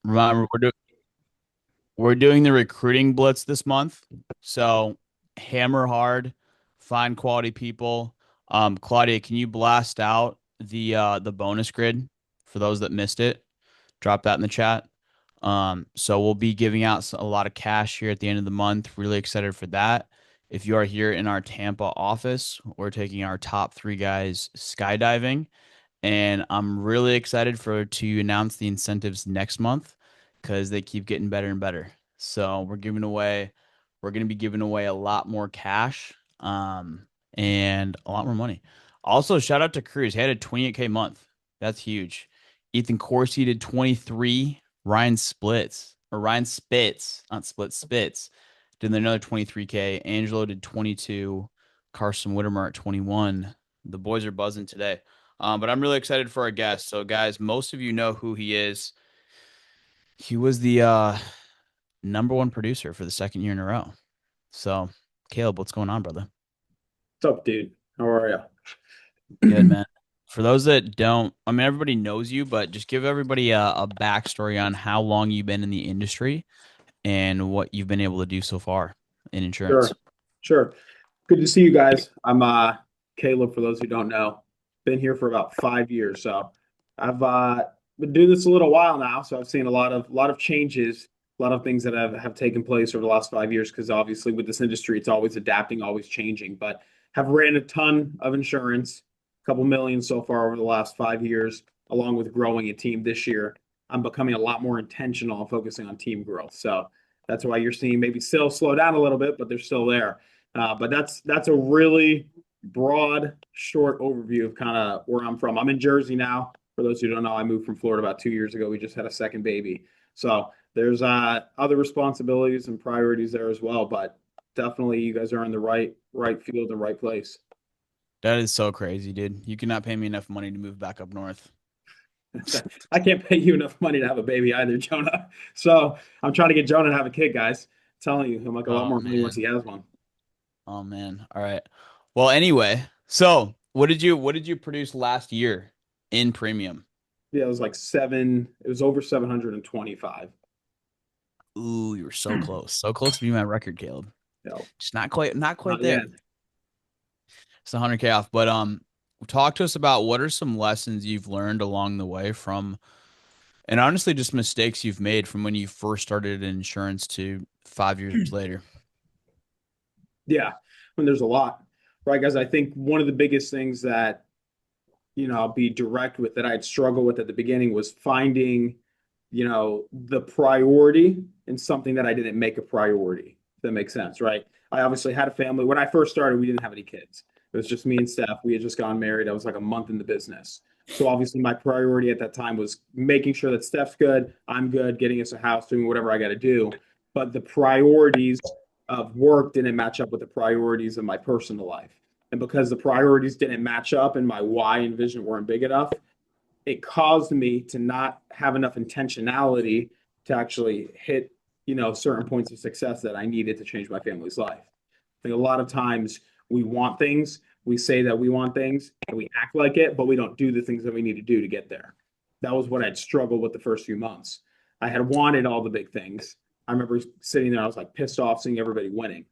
Remember, we're doing the recruiting blitz this month. So hammer hard, find quality people. Claudia, can you blast out the bonus grid for those that missed it? Drop that in the chat. So we'll be giving out a lot of cash here at the end of the month. Really excited for that. If you are here in our Tampa office, we're taking our top three guys skydiving. And I'm really excited for to announce the incentives next month because they keep getting better and better. So we're going to be giving away a lot more cash, and a lot more money. Also, shout out to Cruz. He had a 28K month. That's huge. Ethan Corsi did 23. Ryan Spitz, not Splits, Spitz did another 23K. Angelo did 22. Carson Whittemer at 21. The boys are buzzing today. But I'm really excited for our guest. So, guys, most of you know who he is. He was the number one producer for the second year in a row. So, Caleb, what's going on, brother? What's up, dude? How are Good, you? man. For those that don't, I mean, everybody knows you, but just give everybody a backstory on how long you've been in the industry and what you've been able to do so far in insurance. Sure, sure. Good to see you guys. I'm Caleb, for those who don't know. Been here for about 5 years, so I've been doing this a little while now. So I've seen a lot of changes, a lot of things that have taken place over the last 5 years. Because obviously, with this industry, it's always adapting, always changing. But have ran a ton of insurance, a couple million so far over the last 5 years, along with growing a team this year. I'm becoming a lot more intentional and focusing on team growth. So that's why you're seeing maybe still slow down a little bit, but they're still there. But that's a really broad, short overview of kind of where I'm from. I'm in Jersey now. For those who don't know, I moved from Florida about 2 years ago. We just had a second baby, so there's other responsibilities and priorities there as well. But definitely, you guys are in the right field and right place. That is so crazy, dude. You cannot pay me enough money to move back up north. I can't pay you enough money to have a baby either, Jonah. So I'm trying to get Jonah to have a kid, guys. I'm telling you, he'll make a lot Oh more money once man. he has one. Oh man. All right. Well, anyway, so what did you produce last year in premium? Yeah, it was like seven. It was over 725. Ooh, you were so close. So close to be my record, Caleb. No, Just not quite not yet. there. It's 100K off. But talk to us about what are some lessons you've learned along the way from, and honestly, just mistakes you've made from when you first started in insurance to 5 years later. Yeah, when there's a lot, right, guys? I think one of the biggest things that, I'll be direct with, that I'd struggle with at the beginning was finding, the priority in something that I didn't make a priority. If that makes sense, right? I obviously had a family. When I first started, we didn't have any kids. It was just me and Steph. We had just gotten married. I was like a month in the business. So obviously my priority at that time was making sure that Steph's good, I'm good, getting us a house, doing whatever I got to do. But the priorities of work didn't match up with the priorities of my personal life. And because the priorities didn't match up and my why and vision weren't big enough, it caused me to not have enough intentionality to actually hit, certain points of success that I needed to change my family's life. I think a lot of times we want things, we say that we want things, and we act like it, but we don't do the things that we need to do to get there. That was what I'd struggled with the first few months. I had wanted all the big things. I remember sitting there, I was like pissed off seeing everybody winning.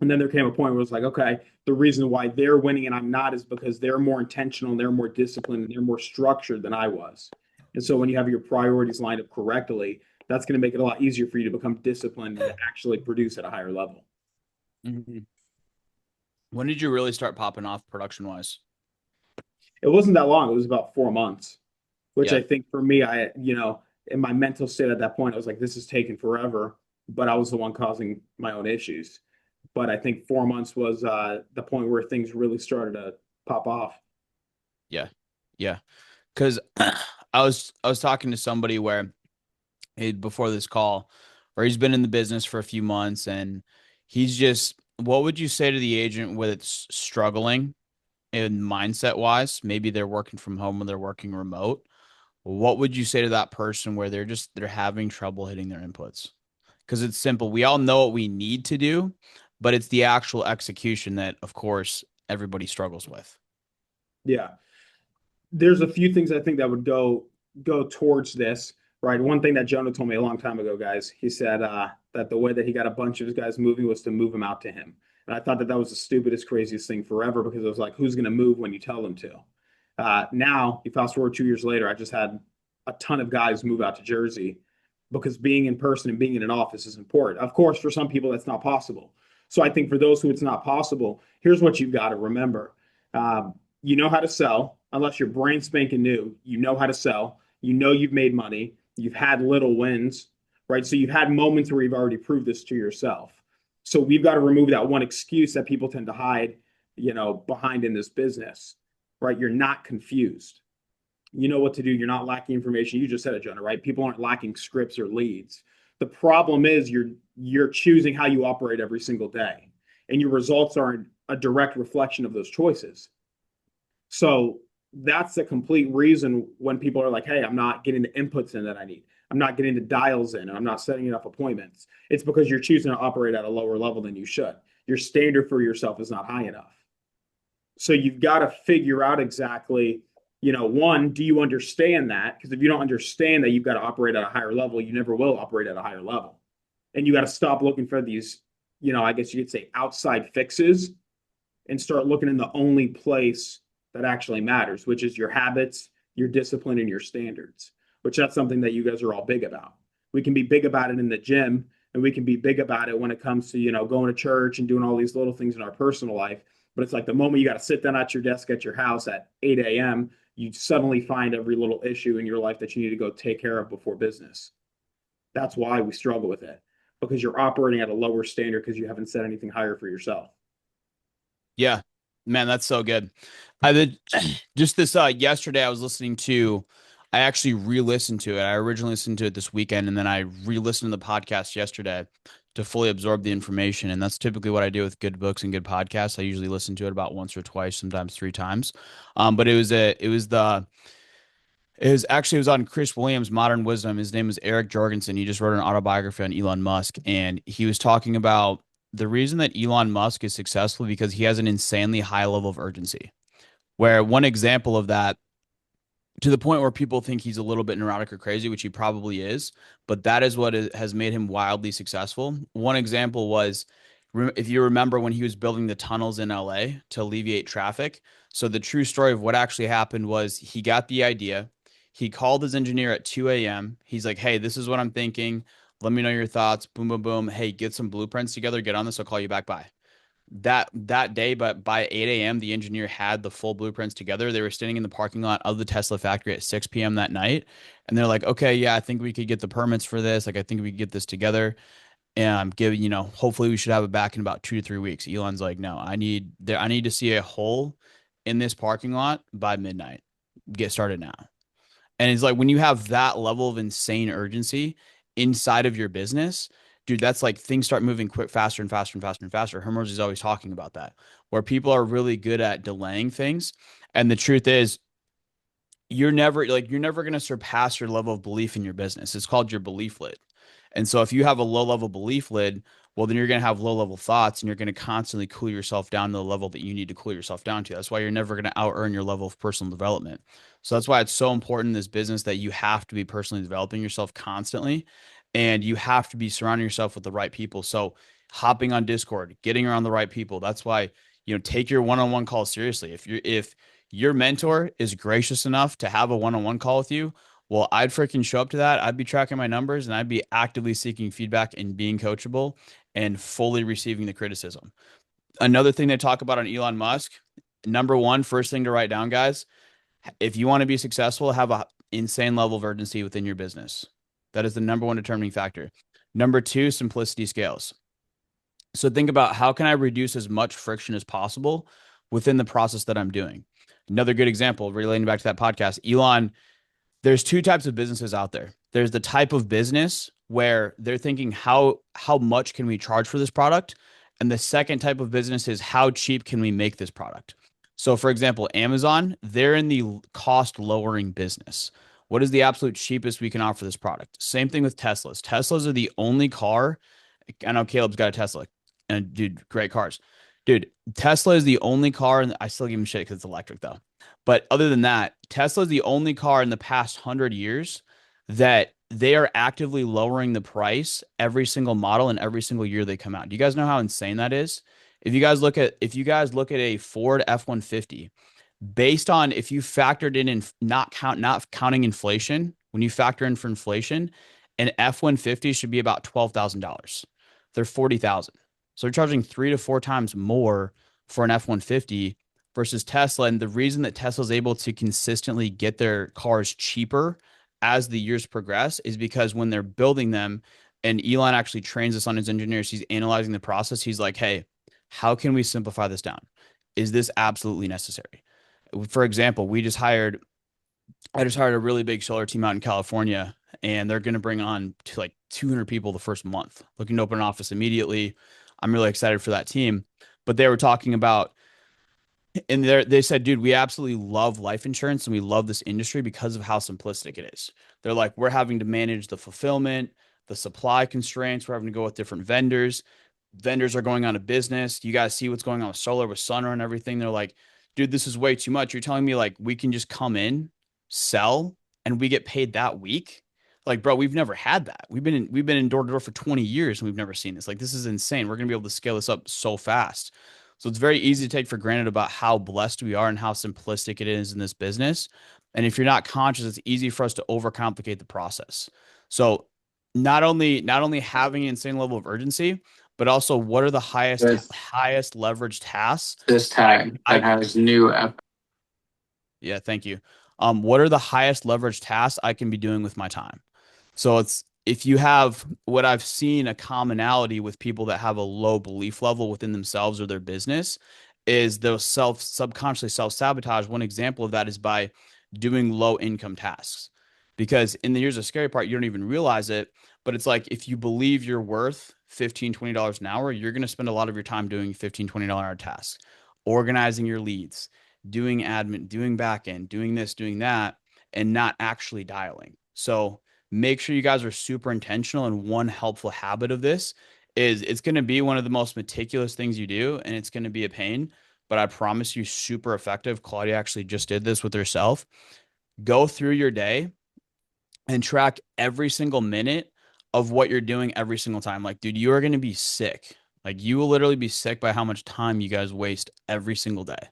And then there came a point where it's like, okay, the reason why they're winning and I'm not is because they're more intentional and they're more disciplined and they're more structured than I was. And so when you have your priorities lined up correctly, that's going to make it a lot easier for you to become disciplined and actually produce at a higher level. Mhm. When did you really start popping off production wise? It wasn't that long. It was about 4 months, which Yeah. I think for me, in my mental state at that point, I was like, this is taking forever, but I was the one causing my own issues. But I think 4 months was the point where things really started to pop off. Yeah. Yeah. Because I was talking to somebody where before this call, where he's been in the business for a few months, and he's just, what would you say to the agent with it's struggling in mindset wise? Maybe they're working from home or they're working remote. What would you say to that person where they're having trouble hitting their inputs? Because it's simple. We all know what we need to do, but it's the actual execution that, of course, everybody struggles with. Yeah. There's a few things I think that would go towards this. right? One thing that Jonah told me a long time ago, guys, he said that the way that he got a bunch of his guys moving was to move them out to him. And I thought that that was the stupidest, craziest thing forever because it was like, who's going to move when you tell them to? Now, you fast forward 2 years later, I just had a ton of guys move out to Jersey because being in person and being in an office is important. Of course, for some people, that's not possible. So I think for those who it's not possible, here's what you've got to remember. You know how to sell, unless you're brain spanking new. You know how to sell. You know you've made money. You've had little wins, right? So you've had moments where you've already proved this to yourself. So we've got to remove that one excuse that people tend to hide, behind in this business, right? You're not confused. You know what to do. You're not lacking information. You just said it, Jonah, right? People aren't lacking scripts or leads. The problem is you're choosing how you operate every single day, and your results are a direct reflection of those choices. So that's the complete reason when people are like, hey, I'm not getting the inputs in that I need. I'm not getting the dials in, and I'm not setting enough appointments. It's because you're choosing to operate at a lower level than you should. Your standard for yourself is not high enough. So you've got to figure out exactly, one, do you understand that? Because if you don't understand that you've got to operate at a higher level, you never will operate at a higher level. And you got to stop looking for these, I guess you could say outside fixes and start looking in the only place that actually matters, which is your habits, your discipline, and your standards, which that's something that you guys are all big about. We can be big about it in the gym, and we can be big about it when it comes to, going to church and doing all these little things in our personal life. But it's like the moment you got to sit down at your desk at your house at 8 a.m., you suddenly find every little issue in your life that you need to go take care of before business. That's why we struggle with it, because you're operating at a lower standard because you haven't set anything higher for yourself. Yeah, man, that's so good. I did just this yesterday. I was listening to. I actually re-listened to it. I originally listened to it this weekend, and then I re-listened to the podcast yesterday to fully absorb the information. And that's typically what I do with good books and good podcasts. I usually listen to it about once or twice, sometimes three times. But it was on Chris Williams' Modern Wisdom. His name is Eric Jorgensen. He just wrote an autobiography on Elon Musk, and he was talking about the reason that Elon Musk is successful because he has an insanely high level of urgency. Where one example of that, to the point where people think he's a little bit neurotic or crazy, which he probably is, but that is what has made him wildly successful. One example was, if you remember when he was building the tunnels in LA to alleviate traffic. So the true story of what actually happened was he got the idea. He called his engineer at 2 a.m. He's like, hey, this is what I'm thinking. Let me know your thoughts. Boom, boom, boom. Hey, get some blueprints together. Get on this. I'll call you back. Bye. That day, but by 8 a.m., the engineer had the full blueprints together. They were standing in the parking lot of the Tesla factory at 6 p.m. that night. And they're like, okay, yeah, I think we could get the permits for this. Like, I think we could get this together. And give, hopefully we should have it back in about 2 to 3 weeks. Elon's like, no, I need to see a hole in this parking lot by midnight. Get started now. And it's like when you have that level of insane urgency inside of your business, dude, that's like things start moving quick, faster and faster and faster and faster. Hermos is always talking about that, where people are really good at delaying things. And the truth is, you're never going to surpass your level of belief in your business. It's called your belief lid. And so if you have a low level belief lid, well, then you're going to have low level thoughts and you're going to constantly cool yourself down to the level that you need to cool yourself down to. That's why you're never going to out earn your level of personal development. So that's why it's so important in this business that you have to be personally developing yourself constantly and you have to be surrounding yourself with the right people. So hopping on Discord, getting around the right people. That's why, take your one-on-one calls seriously. If your mentor is gracious enough to have a one-on-one call with you, well, I'd freaking show up to that. I'd be tracking my numbers and I'd be actively seeking feedback and being coachable and fully receiving the criticism. Another thing they talk about on Elon Musk, number one, first thing to write down, guys, if you want to be successful, have a insane level of urgency within your business. That is the number one determining factor. Number two, simplicity scales. So think about how can I reduce as much friction as possible within the process that I'm doing. Another good example, relating back to that podcast, Elon, there's two types of businesses out there. There's the type of business where they're thinking how much can we charge for this product? And the second type of business is how cheap can we make this product? So for example, Amazon, they're in the cost lowering business. What is the absolute cheapest we can offer this product? Same thing with Teslas. Teslas are the only car. I know Caleb's got a Tesla. And dude, great cars. Dude, Tesla is the only car, and I still give him shit because it's electric though. But other than that, Tesla is the only car in the past 100 years that they are actively lowering the price every single model and every single year they come out. Do you guys know how insane that is? If you guys look at a Ford F-150, based on if you factored in not counting inflation, when you factor in for inflation, an F-150 should be about $12,000. They're 40,000. So they're charging 3 to 4 times more for an F-150 versus Tesla. And the reason that Tesla's able to consistently get their cars cheaper as the years progress is because when they're building them, and Elon actually trains us on his engineers, he's analyzing the process. He's like, hey, how can we simplify this down? Is this absolutely necessary? For example, I just hired a really big solar team out in California, and they're going to bring on to like 200 people the first month, looking to open an office immediately. I'm really excited for that team. But they were talking about, and they said, dude, we absolutely love life insurance and we love this industry because of how simplistic it is. They're like, we're having to manage the fulfillment, the supply constraints. We're having to go with different vendors. Vendors are going out of business. You guys see what's going on with solar, with Sunrun and everything. They're like, dude, this is way too much. You're telling me like we can just come in, sell, and we get paid that week? Like, bro, we've never had that. We've been in door to door for 20 years and we've never seen this. Like, this is insane. We're gonna be able to scale this up so fast. So it's very easy to take for granted about how blessed we are and how simplistic it is in this business. And if you're not conscious, it's easy for us to overcomplicate the process. So not only having an insane level of urgency, but also what are the With highest leverage tasks this tag I that has new yeah, thank you. What are the highest leverage tasks I can be doing with my time? So it's if you have what I've seen a commonality with people that have a low belief level within themselves or their business is they'll subconsciously self-sabotage. One example of that is by doing low income tasks. Because in the here's the scary part, you don't even realize it, but it's like if you believe you're worth $15, $20 an hour, you're going to spend a lot of your time doing $15, $20 hour tasks, organizing your leads, doing admin, doing back end, doing this, doing that, and not actually dialing. So make sure you guys are super intentional. And one helpful habit of this is it's going to be one of the most meticulous things you do, and it's going to be a pain, but I promise you, super effective. Claudia actually just did this with herself. Go through your day and track every single minute of what you're doing every single time. Like, dude, you are going to be sick. Like, you will literally be sick by how much time you guys waste every single day.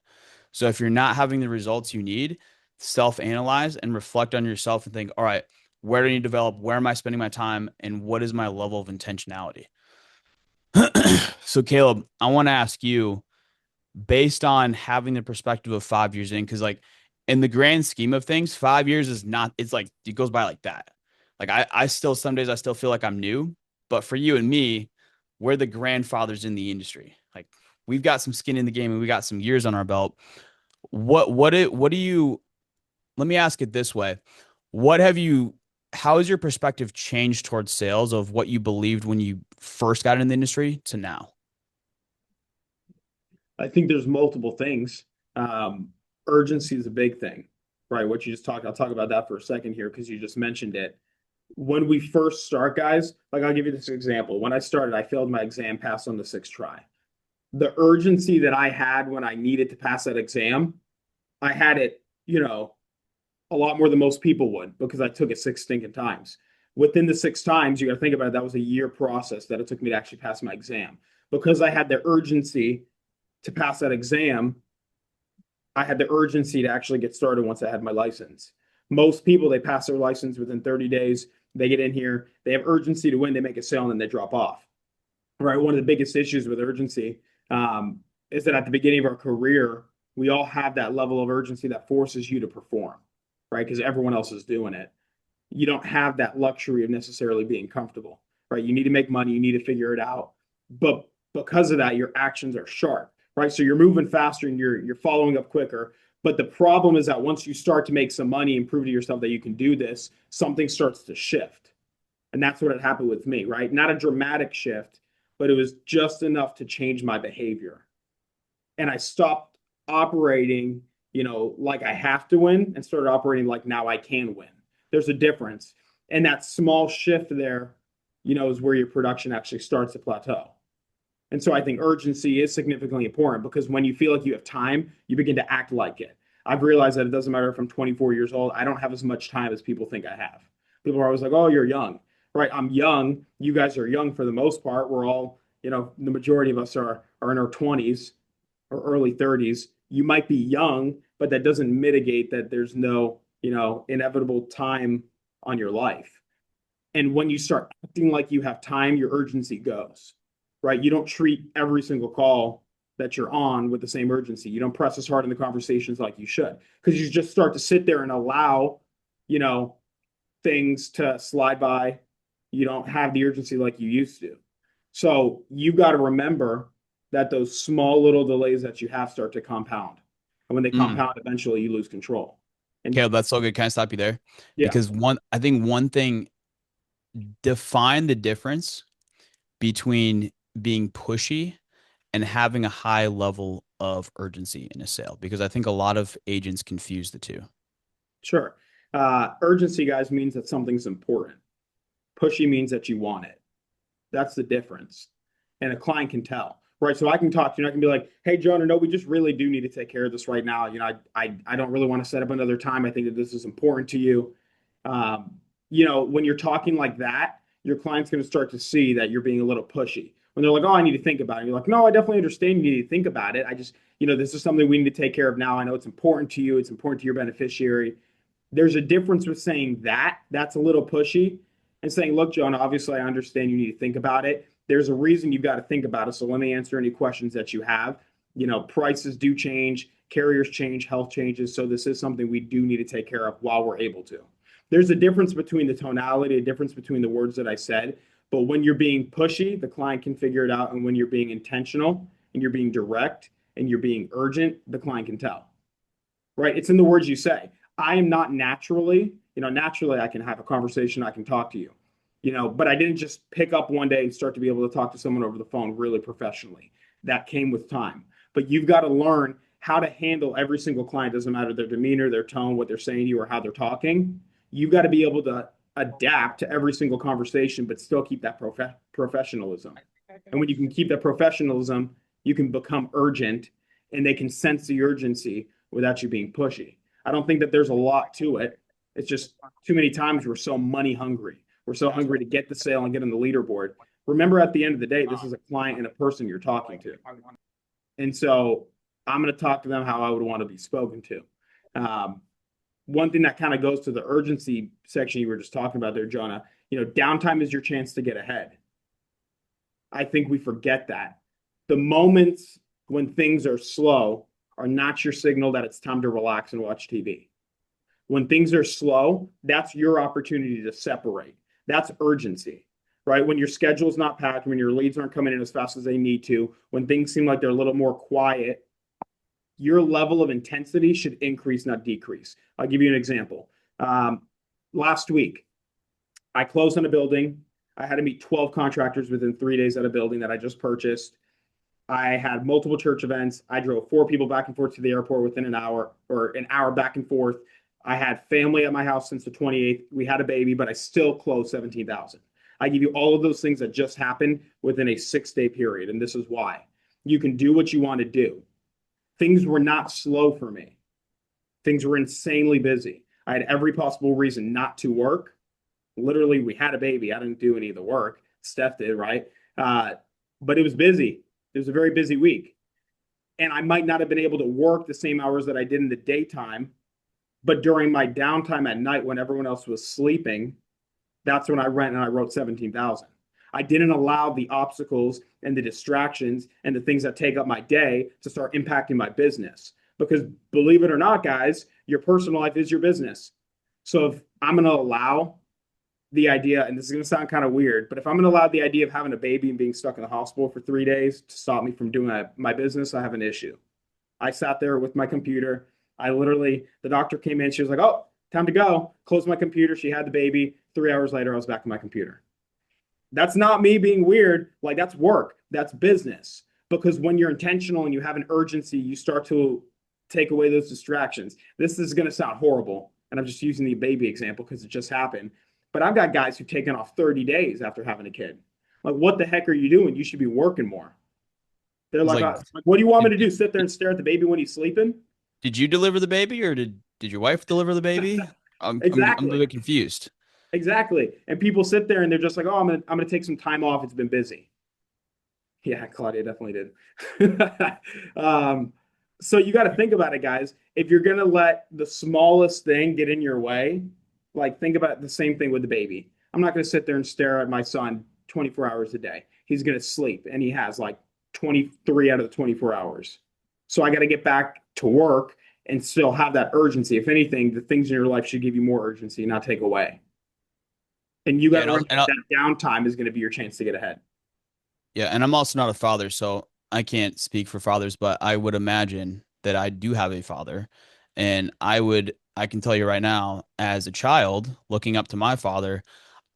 So if you're not having the results you need, self-analyze and reflect on yourself and think, all right, where do I need to develop? Where am I spending my time? And what is my level of intentionality? So Caleb, I want to ask you, based on having the perspective of 5 years in, because like in the grand scheme of things, 5 years is not, it's like it goes by like that. Like I still some days I still feel like I'm new, but for you and me, we're the grandfathers in the industry. Like we've got some skin in the game and we got some years on our belt. What do you let me ask it this way. What have you how has your perspective changed towards sales of what you believed when you first got in the industry to now? I think there's multiple things. Um, Urgency is a big thing, right? What you just talked, I'll talk about that for a second here because you just mentioned it. When we first start, guys, like I'll give you this example. When I started, I failed my exam, passed on the sixth try. The urgency that I had when I needed to pass that exam, I had it, a lot more than most people would because I took it six stinking times. Within the six times, you got to think about it, that was a year process that it took me to actually pass my exam. Because I had the urgency to pass that exam, I had the urgency to actually get started once I had my license. Most people, they pass their license within 30 days. They get in here, they have urgency to win, they make a sale, and then they drop off. Right. One of the biggest issues with urgency is that at the beginning of our career, we all have that level of urgency that forces you to perform, right? Because everyone else is doing it. You don't have that luxury of necessarily being comfortable, right? You need to make money, you need to figure it out. But because of that, your actions are sharp, right? So you're moving faster and you're following up quicker. But the problem is that once you start to make some money and prove to yourself that you can do this, something starts to shift. And that's what had happened with me, right? Not a dramatic shift, but it was just enough to change my behavior. And I stopped operating, like I have to win and started operating like now I can win. There's a difference. And that small shift there, is where your production actually starts to plateau. And so I think urgency is significantly important because when you feel like you have time, you begin to act like it. I've realized that it doesn't matter if I'm 24 years old, I don't have as much time as people think I have. People are always like, "Oh, you're young." Right? I'm young. You guys are young for the most part. We're all, the majority of us are in our 20s or early 30s. You might be young, but that doesn't mitigate that there's no, inevitable time on your life. And when you start acting like you have time, your urgency goes, right? You don't treat every single call that you're on with the same urgency. You don't press as hard in the conversations like you should because you just start to sit there and allow, you know, things to slide by. You don't have the urgency like you used to. So you got to remember that those small little delays that you have start to compound. And when they Mm. compound, eventually you lose control. And Caleb, that's so good. Can I stop you there? yeah, Because I think one thing, define the difference between being pushy and having a high level of urgency in a sale, because I think a lot of agents confuse the two. sure. Urgency, guys, means that something's important. Pushy means that you want it. That's the difference. And a client can tell, right? So I can talk to you and I can be like, hey, Jonah, no, we just really do need to take care of this right now. I don't really want to set up another time. I think that this is important to you. Um, when you're talking like that, your client's going to start to see that you're being a little pushy. When they're like, oh, I need to think about it. You're like, no, I definitely understand you need to think about it. I just, this is something we need to take care of now. I know it's important to you. It's important to your beneficiary. There's a difference with saying that's a little pushy, and saying, look, Jonah, obviously I understand you need to think about it. There's a reason you've got to think about it. So let me answer any questions that you have. Prices do change, carriers change, health changes. So this is something we do need to take care of while we're able to. There's a difference between the tonality, a difference between the words that I said. But when you're being pushy, the client can figure it out. And when you're being intentional and you're being direct and you're being urgent, the client can tell, right? It's in the words you say. I am not naturally I can have a conversation, I can talk to you, but I didn't just pick up one day and start to be able to talk to someone over the phone really professionally. That came with time. But you've got to learn how to handle every single client, doesn't matter their demeanor, their tone, what they're saying to you, or how they're talking. You've got to be able to adapt to every single conversation, but still keep that professionalism. And when you can keep that professionalism, you can become urgent and they can sense the urgency without you being pushy. I don't think that there's a lot to it. It's just too many times we're so money hungry. We're so hungry to get the sale and get on the leaderboard. Remember, at the end of the day, this is a client and a person you're talking to. And so I'm going to talk to them how I would want to be spoken to. Um, One thing that kind of goes to the urgency section you were just talking about there, Jonah, downtime is your chance to get ahead. I think we forget that. The moments when things are slow are not your signal that it's time to relax and watch TV. When things are slow, that's your opportunity to separate. That's urgency, right? When your schedule is not packed, when your leads aren't coming in as fast as they need to, when things seem like they're a little more quiet, your level of intensity should increase, not decrease. I'll give you an example. Last week, I closed on a building. I had to meet 12 contractors within 3 days at a building that I just purchased. I had multiple church events. I drove 4 people back and forth to the airport within an hour or an hour back and forth. I had family at my house since the 28th. We had a baby, but I still closed 17,000. I give you all of those things that just happened within a 6-day period. And this is why you can do what you want to do. Things were not slow for me. Things were insanely busy. I had every possible reason not to work. Literally, we had a baby. I didn't do any of the work. Steph did, right? But it was busy. It was a very busy week. And I might not have been able to work the same hours that I did in the daytime, but during my downtime at night when everyone else was sleeping, that's when I went and I wrote 17,000. I didn't allow the obstacles and the distractions and the things that take up my day to start impacting my business. Because believe it or not, guys, your personal life is your business. So if I'm going to allow the idea, and this is going to sound kind of weird, but if I'm going to allow the idea of having a baby and being stuck in the hospital for 3 days to stop me from doing my business, I have an issue. I sat there with my computer. The doctor came in. She was like, oh, time to go. Closed my computer. She had the baby. 3 hours later, I was back on my computer. That's not me being weird. Like, that's work. That's business. Because when you're intentional and you have an urgency, you start to take away those distractions. This is going to sound horrible. And I'm just using the baby example because it just happened. But I've got guys who've taken off 30 days after having a kid. Like, what the heck are you doing? You should be working more. They're It's like, like, what do you want me did, to do? Sit there and stare at the baby when he's sleeping? did you deliver the baby, or did your wife deliver the baby? I'm a Exactly. bit confused. Exactly. And people sit there and they're just like, "Oh, I'm gonna take some time off. It's been busy." Yeah, Claudia definitely did. um, so you got to think about it, guys. If you're gonna let the smallest thing get in your way, like think about the same thing with the baby. I'm not gonna sit there and stare at my son 24 hours a day. He's gonna sleep, and he has like 23 out of the 24 hours. So I got to get back to work and still have that urgency. If anything, the things in your life should give you more urgency, not take away. And you got Yeah, to and, remember that downtime is going to be your chance to get ahead. yeah, and I'm also not a father, so I can't speak for fathers, but I would imagine that I do have a father. And I can tell you right now, as a child looking up to my father,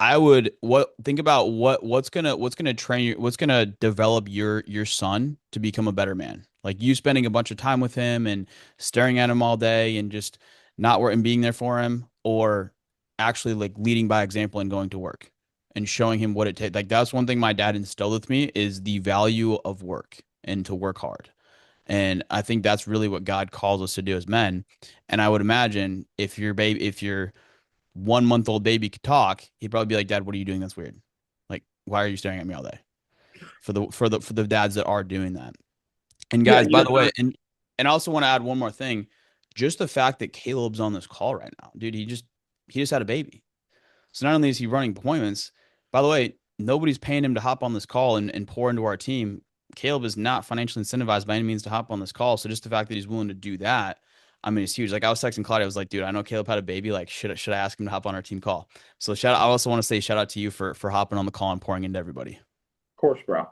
I would what think about what's gonna train you, what's gonna develop your son to become a better man. Like you spending a bunch of time with him and staring at him all day and just not work and being there for him, or actually like leading by example and going to work and showing him what it takes. Like that's one thing my dad instilled with me is the value of work and to work hard. And I think that's really what God calls us to do as men. And I would imagine if your 1 month old baby could talk, he'd probably be like, Dad, what are you doing? That's weird. Like, why are you staring at me all day? For the dads that are doing that. And Yeah, guys, you by know, the way, and I also want to add one more thing. Just the fact that Caleb's on this call right now, dude, he just had a baby. So not only is he running appointments, by the way, nobody's paying him to hop on this call and pour into our team. Caleb is not financially incentivized by any means to hop on this call. So just the fact that he's willing to do that, I mean, it's huge. Like I was texting Claudia, I was like, dude, I know Caleb had a baby. Like, should I ask him to hop on our team call? So I also want to say shout out to you for hopping on the call and pouring into everybody. course, bro.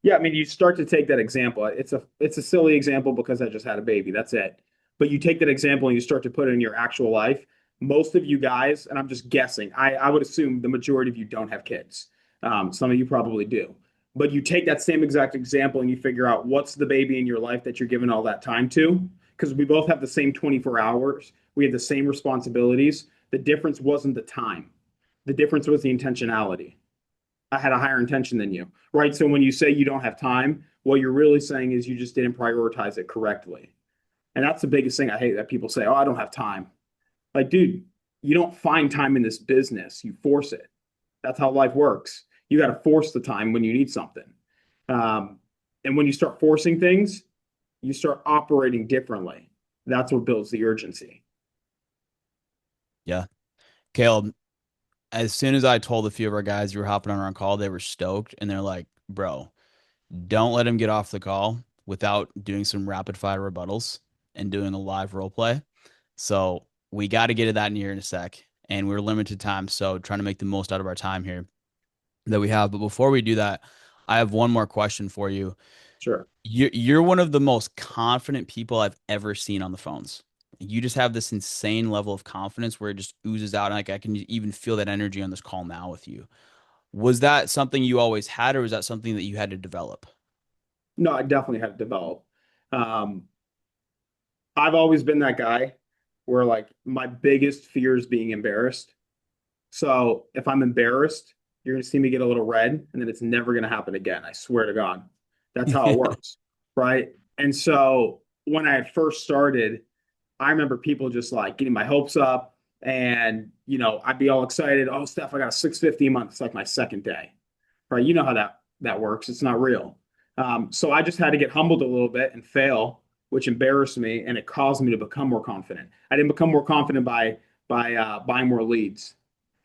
Yeah, I mean, you start to take that example. It's a silly example because I just had a baby. That's it. But you take that example and you start to put it in your actual life. Most of you guys, and I'm just guessing, I would assume the majority of you don't have kids. Some of you probably do. But you take that same exact example and you figure out what's the baby in your life that you're giving all that time to. Because we both have the same 24 hours. We have the same responsibilities. The difference wasn't the time. The difference was the intentionality. I had a higher intention than you, right? So when you say you don't have time, what you're really saying is you just didn't prioritize it correctly. And that's the biggest thing I hate that people say, oh, I don't have time. Like, dude, you don't find time in this business, you force it. That's how life works. You got to force the time when you need something. Um, and when you start forcing things, you start operating differently. That's what builds the urgency. Yeah. Caleb, as soon as I told a few of our guys you were hopping on our call, they were stoked and they're like, bro, don't let him get off the call without doing some rapid fire rebuttals and doing a live role play. So we got to get to that in here in a sec. And we're limited time. So trying to make the most out of our time here that we have. But before we do that, I have one more question for you. Sure. You're one of the most confident people I've ever seen on the phones. You just have this insane level of confidence where it just oozes out. And like I can even feel that energy on this call now with you. Was that something you always had, or was that something that you had to develop? No, I definitely had to develop. Um, I've always been that guy where like my biggest fear is being embarrassed. So if I'm embarrassed, you're going to see me get a little red and then it's never going to happen again. I swear to God. That's how it works. Right. And so when I had first started, I remember people just like getting my hopes up and, I'd be all excited. Oh, Steph, I got a 650 a month. It's like my second day. Right. You know how that works. It's not real. So I just had to get humbled a little bit and fail, which embarrassed me, and it caused me to become more confident. I didn't become more confident by buying more leads.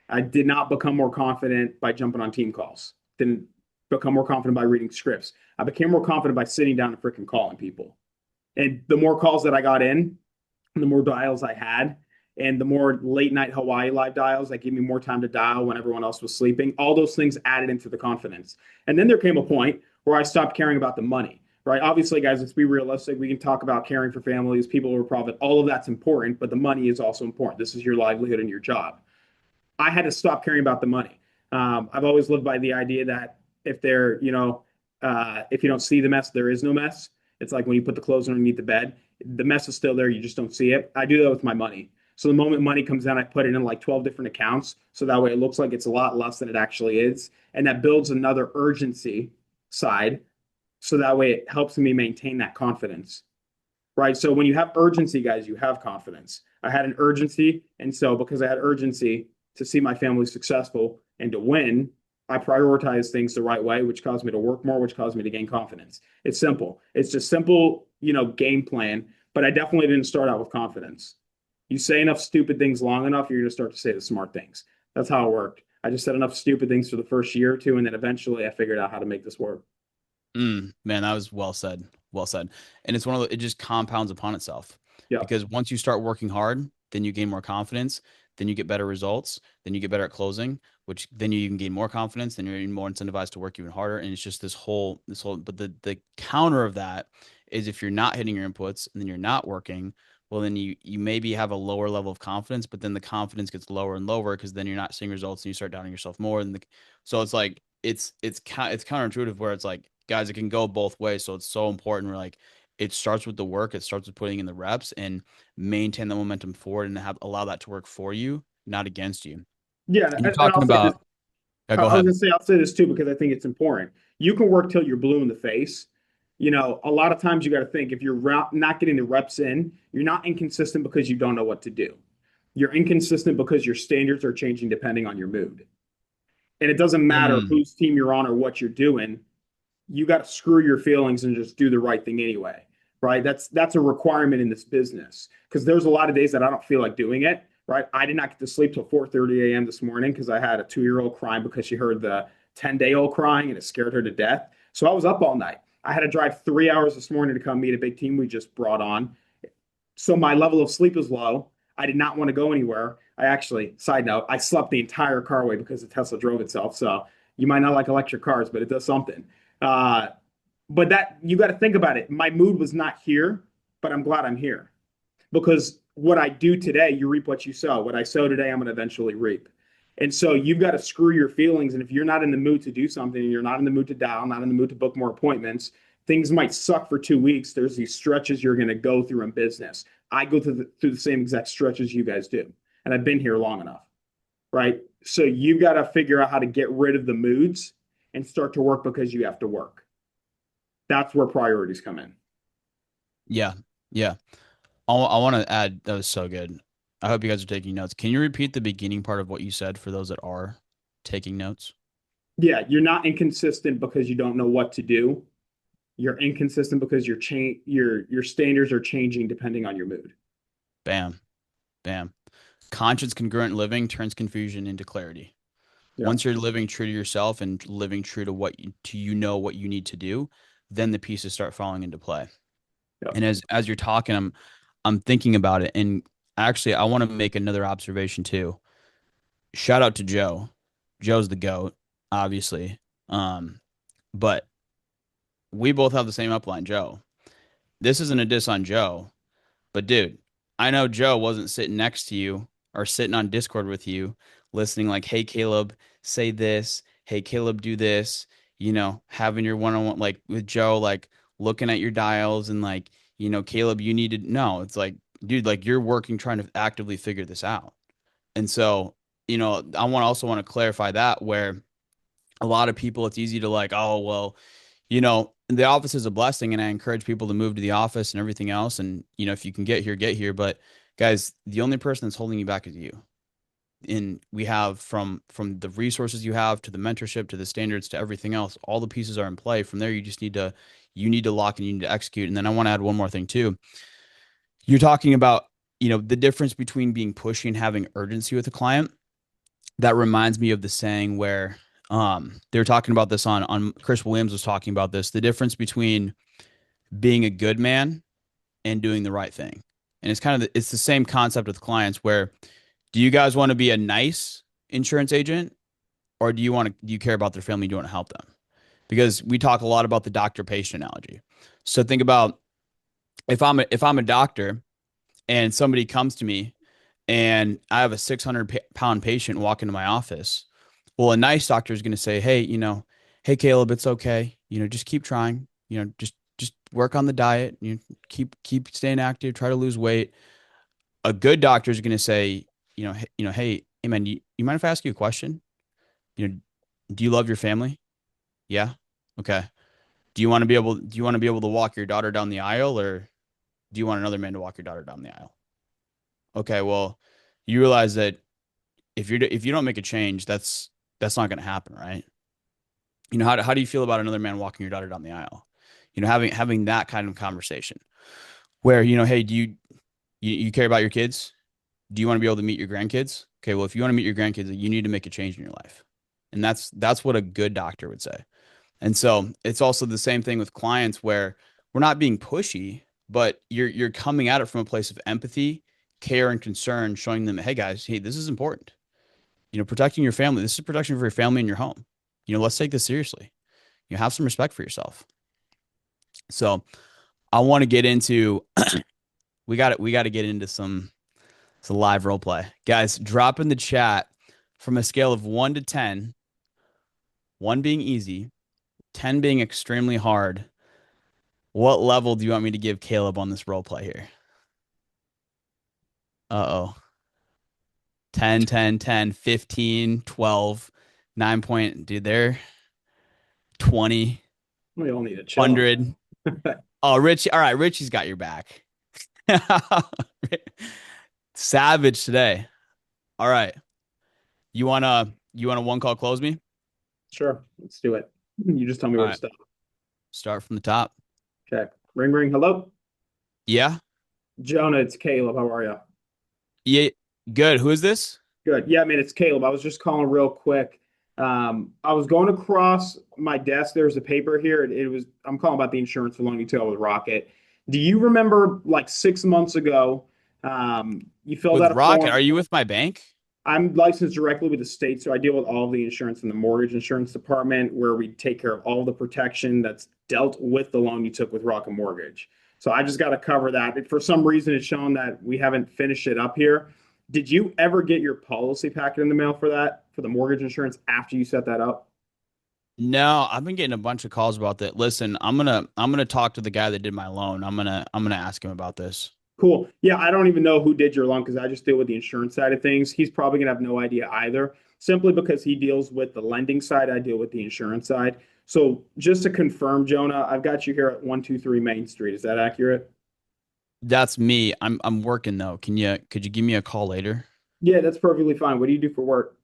I did not become more confident by jumping on team calls. Didn't become more confident by reading scripts. I became more confident by sitting down and freaking calling people. And the more calls that I got in, the more dials I had, and the more late night Hawaii live dials that gave me more time to dial when everyone else was sleeping, all those things added into the confidence. And then there came a point where I stopped caring about the money, right? Obviously, guys, let's be realistic. We can talk about caring for families, people who are profit. All of that's important, but the money is also important. This is your livelihood and your job. I had to stop caring about the money. I've always lived by the idea that if you don't see the mess, there is no mess. It's like when you put the clothes underneath the bed, the mess is still there. You just don't see it. I do that with my money. So the moment money comes in, I put it in like 12 different accounts. So that way it looks like it's a lot less than it actually is. And that builds another urgency side. So that way it helps me maintain that confidence. Right. So when you have urgency, guys, you have confidence. I had an urgency. And so because I had urgency, to see my family successful and to win, I prioritize things the right way, which caused me to work more, which caused me to gain confidence. It's simple. It's just simple, game plan. But I definitely didn't start out with confidence. You say enough stupid things long enough, you're going to start to say the smart things. That's how it worked. I just said enough stupid things for the first year or two, and then eventually I figured out how to make this work. Man, that was well said. Well said. And it's one of the, it just compounds upon itself Yeah. because once you start working hard, then you gain more confidence, then you get better results, then you get better at closing, which then you can gain more confidence, then you're even more incentivized to work even harder. And it's just but the counter of that is if you're not hitting your inputs and then you're not working, well, then you maybe have a lower level of confidence, but then the confidence gets lower and lower because then you're not seeing results and you start doubting yourself more. So it's like it's counterintuitive where it's like guys, it can go both ways. So it's so important. We're like, it starts with the work. It starts with putting in the reps and maintain the momentum forward and have allow that to work for you, not against you. Yeah. And you're And I'll talking say this. about, yeah, I go was ahead. gonna say I'll say this too because I think it's important. You can work till you're blue in the face. A lot of times you got to think if you're not getting the reps in, you're not inconsistent because you don't know what to do. You're inconsistent because your standards are changing depending on your mood. And it doesn't matter Mm, whose team you're on or what you're doing. You got to screw your feelings and just do the right thing anyway, right? That's a requirement in this business because there's a lot of days that I don't feel like doing it, right? I did not get to sleep till 4:30 a.m. this morning because I had a 2 year old crying because she heard the 10-day old crying and it scared her to death. So I was up all night. I had to drive 3 hours this morning to come meet a big team we just brought on. So my level of sleep is low. I did not want to go anywhere. I actually, side note, I slept the entire carway because the Tesla drove itself. So you might not like electric cars, but it does something. Uh, but that you got to think about it. My mood was not here, but I'm glad I'm here because what I do today, you reap what you sow. What I sow today, I'm going to eventually reap. And so you've got to screw your feelings. And if you're not in the mood to do something, and you're not in the mood to dial, not in the mood to book more appointments, things might suck for 2 weeks. There's these stretches you're going to go through in business. I go through the same exact stretches you guys do. And I've been here long enough, right? So you've got to figure out how to get rid of the moods and start to work because you have to work. That's where priorities come in. yeah. Yeah. I want to add, that was so good. I hope you guys are taking notes. Can you repeat the beginning part of what you said for those that are taking notes? Yeah, you're not inconsistent because you don't know what to do. You're inconsistent because your standards are changing depending on your mood. Bam. Bam. Conscious congruent living turns confusion into clarity. Yeah. Once you're living true to yourself and living true to what you need to do, then the pieces start falling into play. Yeah. And as you're talking, I'm thinking about it. And actually, I want to make another observation too. Shout out to Joe. Joe's the GOAT, obviously. Um, but we both have the same upline, Joe. This isn't a diss on Joe. But dude, I know Joe wasn't sitting next to you or sitting on Discord with you, listening like, "Hey Caleb, say this. Hey Caleb, do this." Having your one-on-one like with Joe, like looking at your dials and like, Caleb, you need to no. It's like, dude, like you're working trying to actively figure this out. And so, I want to clarify that where a lot of people, it's easy to like, oh well, the office is a blessing and I encourage people to move to the office and everything else. And, if you can get here, get here. But guys, the only person that's holding you back is you. And we have from the resources you have to the mentorship to the standards to everything else, all the pieces are in play. From there, you need to lock and you need to execute. And then I want to add one more thing too. You're talking about, the difference between being pushy and having urgency with a client. That reminds me of the saying where they were talking about this on Chris Williams was talking about this, the difference between being a good man and doing the right thing. And it's the same concept with clients where do you guys want to be a nice insurance agent or do you care about their family? Do you want to help them? Because we talk a lot about the doctor patient analogy. So think about if I'm a doctor and somebody comes to me and I have a 600-pound patient walk into my office. Well, a nice doctor is going to say, "Hey, hey Caleb, it's okay. Just keep trying. Just work on the diet. Keep staying active. Try to lose weight." A good doctor is going to say, "Hey man, you mind if I ask you a question? You know, do you love your family? Yeah, okay. Do you want to be able to walk your daughter down the aisle, or do you want another man to walk your daughter down the aisle? Okay, well, you realize that." if you don't make a change, that's not going to happen, right? How do you feel about another man walking your daughter down the aisle? Having that kind of conversation where, hey, do you care about your kids? Do you want to be able to meet your grandkids? Okay, well, if you want to meet your grandkids, you need to make a change in your life. And that's what a good doctor would say. And so it's also the same thing with clients where we're not being pushy, but you're coming at it from a place of empathy, care, and concern, showing them, hey guys, hey, this is important. Protecting your family. This is protection for your family and your home. Let's take this seriously. Have some respect for yourself. So I want to get into we got to get into some live role play. Guys, drop in the chat from a scale of 1 to 10, 1 being easy, 10 being extremely hard. What level do you want me to give Caleb on this role play here? Uh-oh. 10, 10, 10, 15, 12, 9 point. Dude, they're 20, We all need to chill on 100. Oh, Richie. All right, Richie's got your back. Savage today. All right. You wanna one call close me? Sure, let's do it. You just tell me All where to right. stop. Start from the top. Okay. Ring ring. Hello, Yeah. Jonah. It's Caleb. How are you? Yeah. Good. Who is this? Good. Yeah, man, it's Caleb. I was just calling real quick. I was going across my desk. There's a paper here. It was I'm calling about the insurance for loan you took with Rocket. Do you remember like 6 months ago? You filled out With a Rocket. form. Are you with my bank? I'm licensed directly with the state, so I deal with all of the insurance in the mortgage insurance department, where we take care of all the protection that's dealt with the loan you took with Rocket Mortgage. So I just got to cover that. For some reason, it's shown that we haven't finished it up here. Did you ever get your policy packet in the mail for that, for the mortgage insurance after you set that up? No, I've been getting a bunch of calls about that. Listen, I'm gonna talk to the guy that did my loan. I'm gonna ask him about this. Cool. Yeah, I don't even know who did your loan because I just deal with the insurance side of things. He's probably gonna have no idea either, simply because he deals with the lending side. I deal with the insurance side. So just to confirm, Jonah, I've got you here at 123 Main Street. Is that accurate? That's me. I'm working though. Could you give me a call later? Yeah, that's perfectly fine. What do you do for work?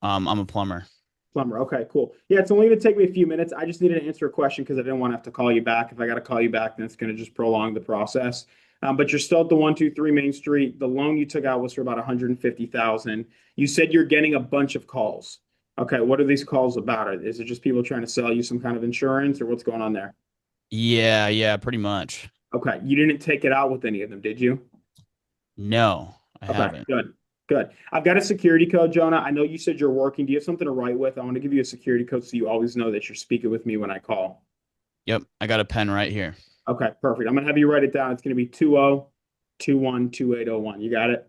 I'm a plumber. Plumber. Okay, cool. Yeah, it's only going to take me a few minutes. I just needed to answer a question because I didn't want to have to call you back. If I got to call you back, then it's going to just prolong the process. But you're still at the 123 Main Street. The loan you took out was for about 150,000. You said you're getting a bunch of calls. Okay, what are these calls about? Is it just people trying to sell you some kind of insurance, or what's going on there? Yeah, yeah, pretty much. Okay, you didn't take it out with any of them, did you? No, I Okay, haven't. good. Good. I've got a security code, Jonah. I know you said you're working. Do you have something to write with? I want to give you a security code so you always know that you're speaking with me when I call. Yep, I got a pen right here. Okay, perfect. I'm gonna have you write it down. It's gonna be 20212801. You got it?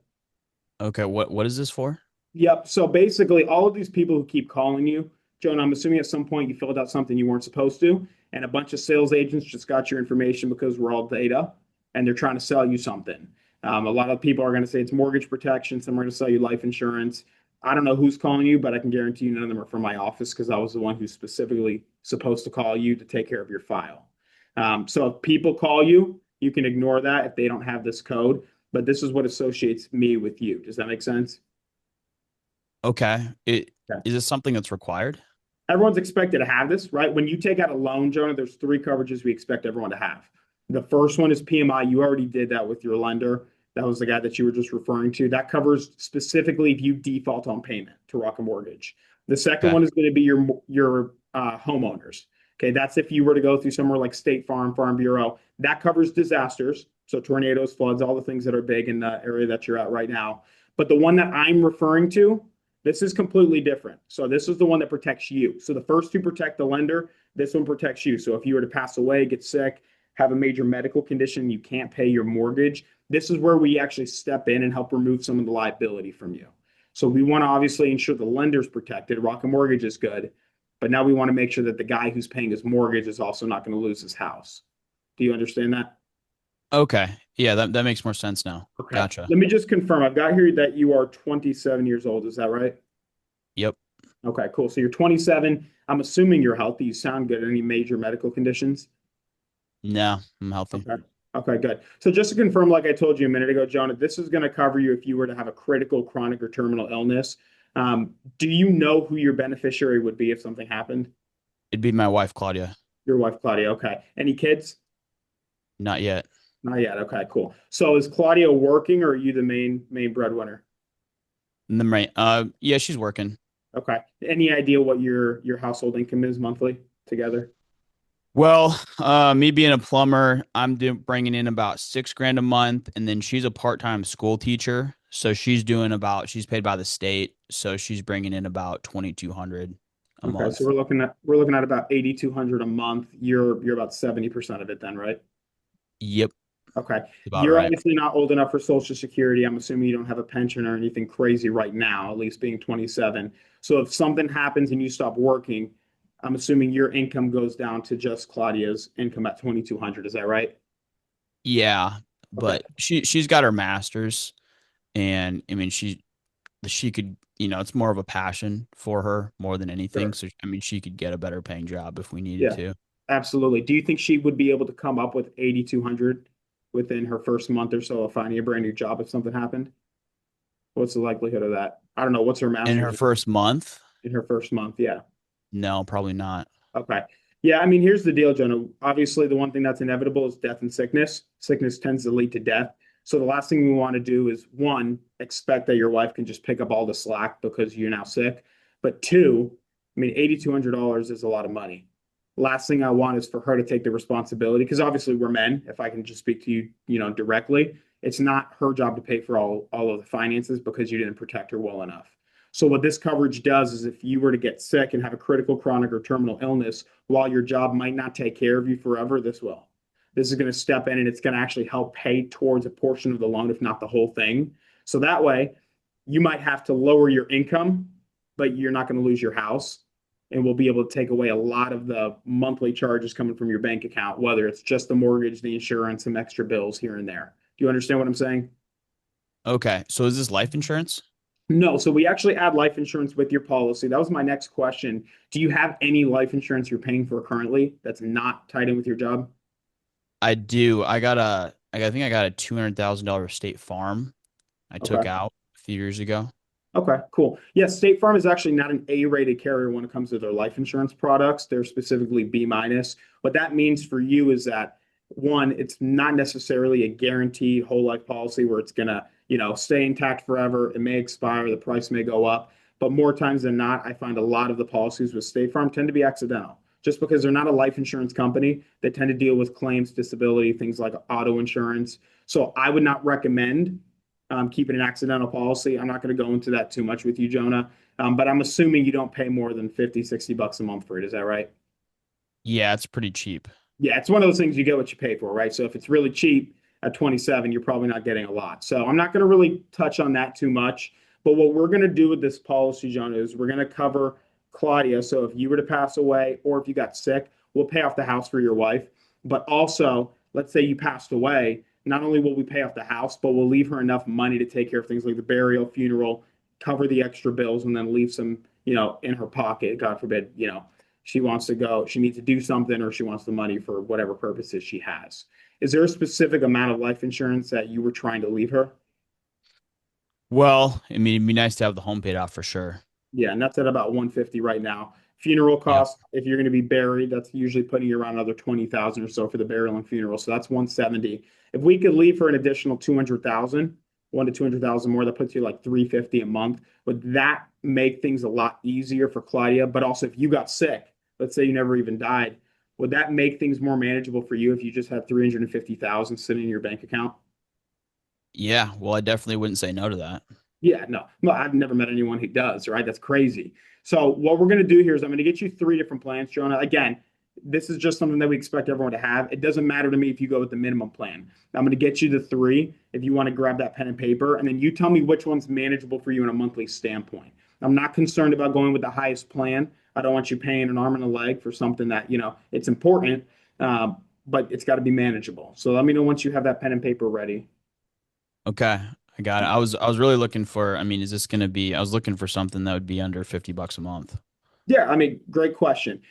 Okay, what is this for? Yep. So basically, all of these people who keep calling you, Jonah, I'm assuming at some point you filled out something you weren't supposed to, and a bunch of sales agents just got your information because we're all data, and they're trying to sell you something. A lot of people are going to say it's mortgage protection. Some are going to sell you life insurance. I don't know who's calling you, but I can guarantee you none of them are from my office because I was the one who's specifically supposed to call you to take care of your file. So if people call you, you can ignore that if they don't have this code. But this is what associates me with you. Does that make sense? Okay. Okay. Is this something that's required? Everyone's expected to have this, right? When you take out a loan, Jonah, there's three coverages we expect everyone to have. The first one is PMI. You already did that with your lender. That was the guy that you were just referring to. That covers specifically if you default on payment to Rocket Mortgage. The second Okay. one is going to be your homeowners. Okay, that's if you were to go through somewhere like State Farm, Farm Bureau. That covers disasters, so tornadoes, floods, all the things that are big in the area that you're at right now. But the one that I'm referring to, this is completely different. So this is the one that protects you. So the first two protect the lender. This one protects you. So if you were to pass away, get sick, have a major medical condition, you can't pay your mortgage. This is where we actually step in and help remove some of the liability from you. So we want to obviously ensure the lender's protected. Rocket Mortgage is good, but now we want to make sure that the guy who's paying his mortgage is also not going to lose his house. Do you understand that? Okay. Yeah, that makes more sense now. Okay. Gotcha. Let me just confirm. I've got here that you are 27 years old. Is that right? Yep. Okay, cool. So you're 27. I'm assuming you're healthy. You sound good. Any major medical conditions? No, I'm healthy. Okay. Okay, good. So just to confirm, like I told you a minute ago, Jonah, this is going to cover you if you were to have a critical, chronic, or terminal illness. Do you know who your beneficiary would be if something happened? It'd be my wife, Claudia. Your wife, Claudia. Okay. Any kids? Not yet. Not yet. Okay, cool. So is Claudia working or are you the main breadwinner? And then right, yeah, she's working. Okay. Any idea what your household income is monthly together? Well, me being a plumber, bringing in about 6 grand a month, and then she's a part-time school teacher, so she's paid by the state, so she's bringing in about 2,200 a Okay, so month. we're looking at about 8,200 a month. You're about 70% of it then, right? Yep, Okay. about You're right. obviously not old enough for Social Security. I'm assuming you don't have a pension or anything crazy right now, at least being 27. So if something happens and you stop working, I'm assuming your income goes down to just Claudia's income at 2,200. Is that right? Yeah, Okay. but she's got her master's, and I mean she could, it's more of a passion for her more than anything. Sure. So I mean, she could get a better paying job if we needed Yeah, to. absolutely. Do you think she would be able to come up with 8,200 within her first month or so of finding a brand new job if something happened? What's the likelihood of that? I don't know. What's her In master's her first month, in her first month? Yeah. no, probably not. Okay. Yeah, I mean, here's the deal, Jonah. Obviously, the one thing that's inevitable is death and sickness. Sickness tends to lead to death. So the last thing we want to do is one, expect that your wife can just pick up all the slack because you're now sick. But two, I mean, $8,200 is a lot of money. Last thing I want is for her to take the responsibility because obviously we're men. If I can just speak to you, directly, it's not her job to pay for all of the finances because you didn't protect her well enough. So what this coverage does is if you were to get sick and have a critical, chronic, or terminal illness, while your job might not take care of you forever, this will. This is going to step in and it's going to actually help pay towards a portion of the loan, if not the whole thing. So that way, you might have to lower your income, but you're not going to lose your house. And we'll be able to take away a lot of the monthly charges coming from your bank account, whether it's just the mortgage, the insurance, some extra bills here and there. Do you understand what I'm saying? Okay, so is this life insurance? No, so we actually add life insurance with your policy. That was my next question. Do you have any life insurance you're paying for currently that's not tied in with your job? I do. I think I got a $200,000 State Farm I Okay. took out a few years ago. Okay, cool. Yes, State Farm is actually not an A-rated carrier when it comes to their life insurance products. They're specifically B minus. What that means for you is that one, it's not necessarily a guaranteed whole life policy where it's gonna, stay intact forever. It may expire, the price may go up, but more times than not, I find a lot of the policies with State Farm tend to be accidental. Just because they're not a life insurance company, they tend to deal with claims, disability, things like auto insurance. So I would not recommend keeping an accidental policy. I'm not going to go into that too much with you, Jonah. But I'm assuming you don't pay more than 50, $60 a month for it. Is that right? Yeah, it's pretty cheap. Yeah, it's one of those things you get what you pay for, right? So if it's really cheap at 27, you're probably not getting a lot. So I'm not going to really touch on that too much. But what we're going to do with this policy, Jonah, is we're going to cover Claudia. So if you were to pass away or if you got sick, we'll pay off the house for your wife. But also, let's say you passed away, not only will we pay off the house, but we'll leave her enough money to take care of things like the burial, funeral, cover the extra bills, and then leave some, in her pocket. God forbid, she wants to go, she needs to do something, or she wants the money for whatever purposes she has. Is there a specific amount of life insurance that you were trying to leave her? Well, I mean, it'd be nice to have the home paid off for sure. Yeah, and that's at about 150 right now. Funeral Yep. costs, if you're going to be buried, that's usually putting you around another 20,000 or so for the burial and funeral. So that's 170. If we could leave for an additional 200,000, 1 to 200,000 more, that puts you like 350 a month. Would that make things a lot easier for Claudia? But also, if you got sick, let's say you never even died, would that make things more manageable for you if you just had 350,000 sitting in your bank account? Yeah, well, I definitely wouldn't say no to that. Yeah, no, I've never met anyone who does, right? That's crazy. So what we're going to do here is I'm going to get you three different plans, Jonah. Again, this is just something that we expect everyone to have. It doesn't matter to me if you go with the minimum plan. I'm going to get you the three if you want to grab that pen and paper, and then you tell me which one's manageable for you in a monthly standpoint. I'm not concerned about going with the highest plan. I don't want you paying an arm and a leg for something that, it's important, but it's got to be manageable. So let me know once you have that pen and paper ready. Okay, I got it. I was really looking for, I mean, is this gonna be, I was looking for something that would be under $50 a month. Yeah, I mean, great question.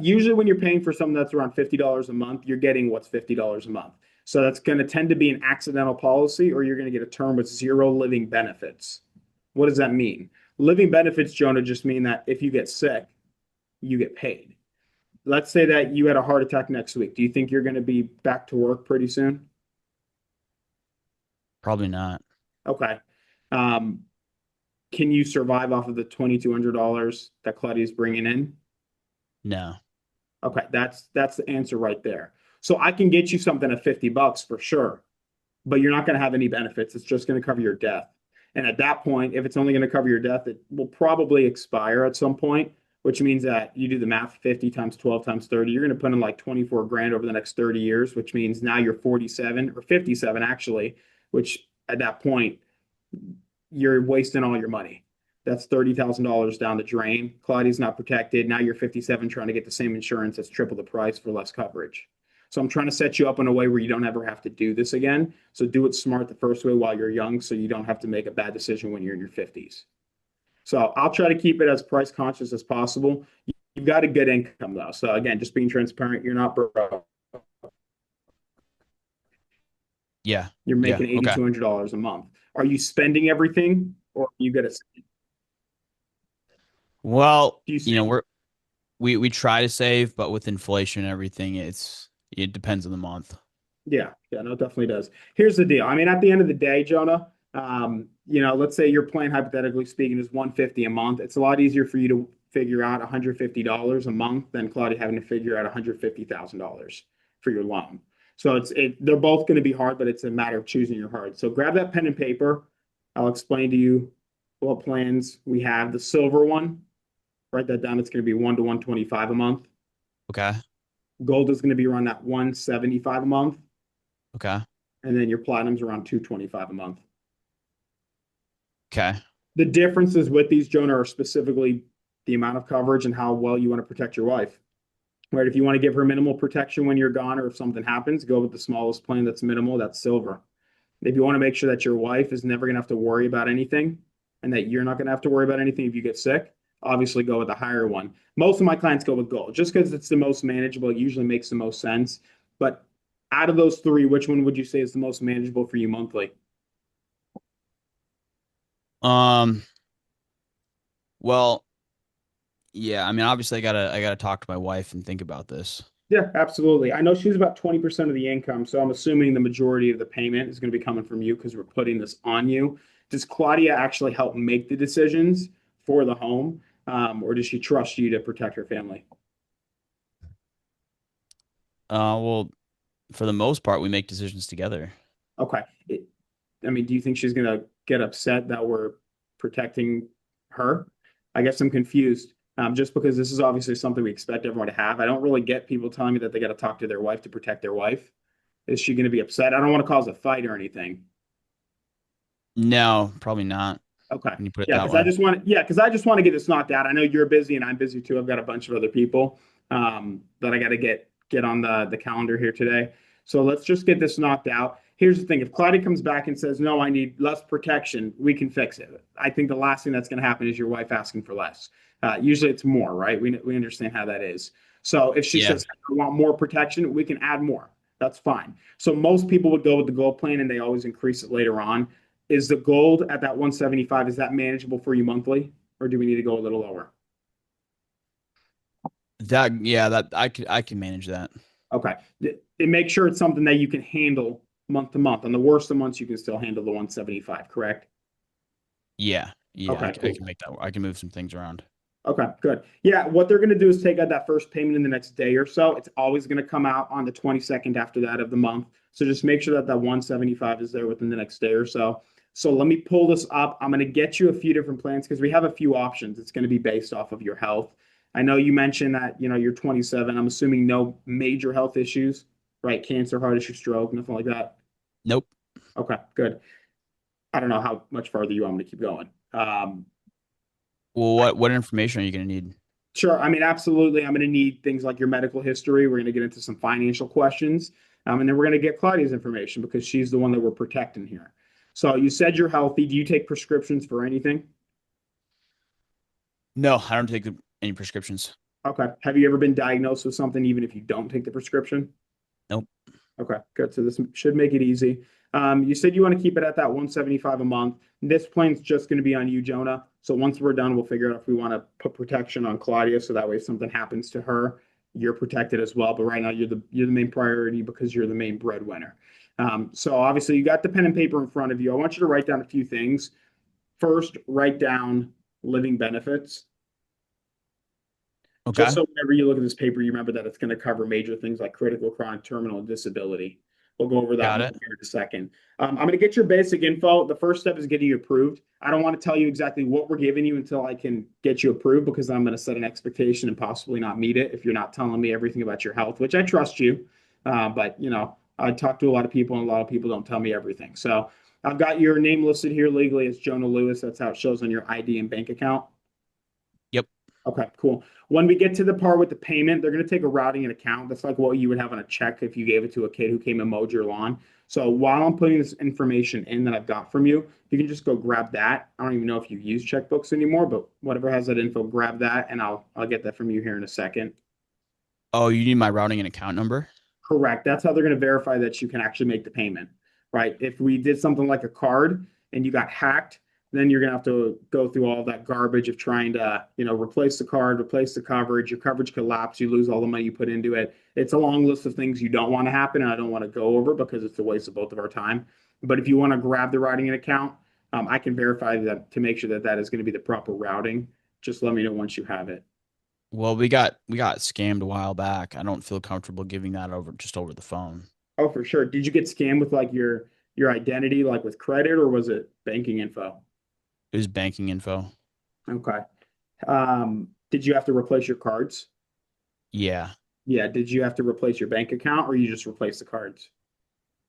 Usually, when you're paying for something that's around $50 a month, you're getting what's $50 a month. So that's going to tend to be an accidental policy, or you're going to get a term with zero living benefits. What does that mean? Living benefits, Jonah, just mean that if you get sick, you get paid. Let's say that you had a heart attack next week. Do you think you're going to be back to work pretty soon? Probably not. Okay. Um, can you survive off of the $2,200 that Claudia's bringing in? No. Okay, that's the answer right there. So I can get you something at $50 for sure, but you're not going to have any benefits. It's just going to cover your death. And at that point, if it's only going to cover your death, it will probably expire at some point, which means that you do the math 50 times 12 times 30, you're going to put in like 24 grand over the next 30 years, which means now you're 47 or 57 actually, which at that point, you're wasting all your money. That's $30,000 down the drain. Claudia's not protected. Now you're 57 trying to get the same insurance that's triple the price for less coverage. So I'm trying to set you up in a way where you don't ever have to do this again. So do it smart the first way while you're young so you don't have to make a bad decision when you're in your 50s. So I'll try to keep it as price conscious as possible. You've got a good income though. So again, just being transparent, you're not broke. Yeah. You're Yeah. making Okay. $8,200 a month. Are you spending everything or are you good at Well, do you you know, save? we try to save, but with inflation and everything, it depends on the month. Yeah, yeah, no, it definitely does. Here's the deal. I mean, at the end of the day, Jonah, let's say your plan, hypothetically speaking, is 150 a month. It's a lot easier for you to figure out $150 a month than Claudia having to figure out $150,000 for your loan. So they're both going to be hard, but it's a matter of choosing your heart. So grab that pen and paper. I'll explain to you what plans we have. The silver one, write that down. It's going to be 1 to 125 a month. Okay. Gold is going to be around that 175 a month. Okay. And then your platinum's around 225 a month. Okay. The differences with these, Jonah, are specifically the amount of coverage and how well you want to protect your wife. Right? If you want to give her minimal protection when you're gone or if something happens, go with the smallest plan that's minimal, that's silver. If you want to make sure that your wife is never going to have to worry about anything and that you're not going to have to worry about anything if you get sick, obviously go with the higher one. Most of my clients go with gold just because it's the most manageable. It usually makes the most sense. But out of those three, which one would you say is the most manageable for you monthly? Um, well, yeah, I mean, obviously I gotta talk to my wife and think about this. Yeah, absolutely. I know she's about 20% of the income, so I'm assuming the majority of the payment is going to be coming from you because we're putting this on you. Does Claudia actually help make the decisions for the home, or does she trust you to protect her family? Well, for the most part, we make decisions together. Okay. I mean, do you think she's going to get upset that we're protecting her? I guess I'm confused. Just because this is obviously something we expect everyone to have. I don't really get people telling me that they got to talk to their wife to protect their wife. Is she going to be upset? I don't want to cause a fight or anything. No, probably not Okay. when you put it Yeah, that because I way. just want to, yeah, because I just want to get this knocked out. I know you're busy and I'm busy too. I've got a bunch of other people that I got to get on the calendar here today. So let's just get this knocked out. Here's the thing: if Claudia comes back and says, "No, I need less protection," we can fix it. I think the last thing that's going to happen is your wife asking for less. Usually, it's more, right? We understand how that is. So if she Yeah. says, "I want more protection," we can add more. That's fine. So most people would go with the gold plan, and they always increase it later on. Is the gold at that 175, is that manageable for you monthly, or do we need to go a little lower? That I can manage that. Okay. And make sure it's something that you can handle month to month. On the worst of months, you can still handle the 175, correct? Yeah. Yeah, Okay, I cool. can make that. I can move some things around. Okay, good. Yeah, what they're going to do is take out that first payment in the next day or so. It's always going to come out on the 22nd after that of the month. So just make sure that that 175 is there within the next day or so. So let me pull this up. I'm going to get you a few different plans because we have a few options. It's going to be based off of your health. I know you mentioned that, you're 27. I'm assuming no major health issues, right? Cancer, heart issue, stroke, nothing like that. Nope. Okay, good. I don't know how much farther you want me to keep going. Well, what information are you gonna need? Sure. I mean, absolutely. I'm going to need things like your medical history. We're going to get into some financial questions. And then we're going to get Claudia's information because she's the one that we're protecting here. So you said you're healthy. Do you take prescriptions for anything? No, I don't take any prescriptions. Okay. Have you ever been diagnosed with something even if you don't take the prescription? Nope. Okay, good. So this should make it easy. You said you want to keep it at that 175 a month. This plane's just going to be on you, Jonah. So once we're done, we'll figure out if we want to put protection on Claudia, so that way if something happens to her, you're protected as well. But right now, you're the main priority because you're the main breadwinner. So obviously, you got the pen and paper in front of you. I want you to write down a few things. First, write down living benefits. Just Okay. so whenever you look at this paper, you remember that it's going to cover major things like critical, chronic, terminal, and disability. We'll go over that Got more it. here in a second. I'm going to get your basic info. The first step is getting you approved. I don't want to tell you exactly what we're giving you until I can get you approved because I'm going to set an expectation and possibly not meet it if you're not telling me everything about your health, which I trust you. But, I talk to a lot of people and a lot of people don't tell me everything. So I've got your name listed here legally as Jonah Lewis. That's how it shows on your ID and bank account. Yep. Okay, cool. When we get to the part with the payment, they're going to take a routing and account. That's like what you would have on a check if you gave it to a kid who came and mowed your lawn. So while I'm putting this information in that I've got from you, you can just go grab that. I don't even know if you use checkbooks anymore, but whatever has that info, grab that, and I'll get that from you here in a second. Oh, you need my routing and account number? Correct. That's how they're going to verify that you can actually make the payment, right? If we did something like a card and you got hacked, then you're going to have to go through all that garbage of trying to, replace the card, replace the coverage. Your coverage collapse. You lose all the money you put into it. It's a long list of things you don't want to happen, and I don't want to go over because it's a waste of both of our time. But if you want to grab the routing and account, I can verify that to make sure that that is going to be the proper routing. Just let me know once you have it. Well, we got scammed a while back. I don't feel comfortable giving that over just over the phone. Oh, for sure. Did you get scammed with like your identity, like with credit, or was it banking info? It was banking info. Okay. Did you have to replace your cards? Yeah. Yeah. Did you have to replace your bank account, or you just replace the cards?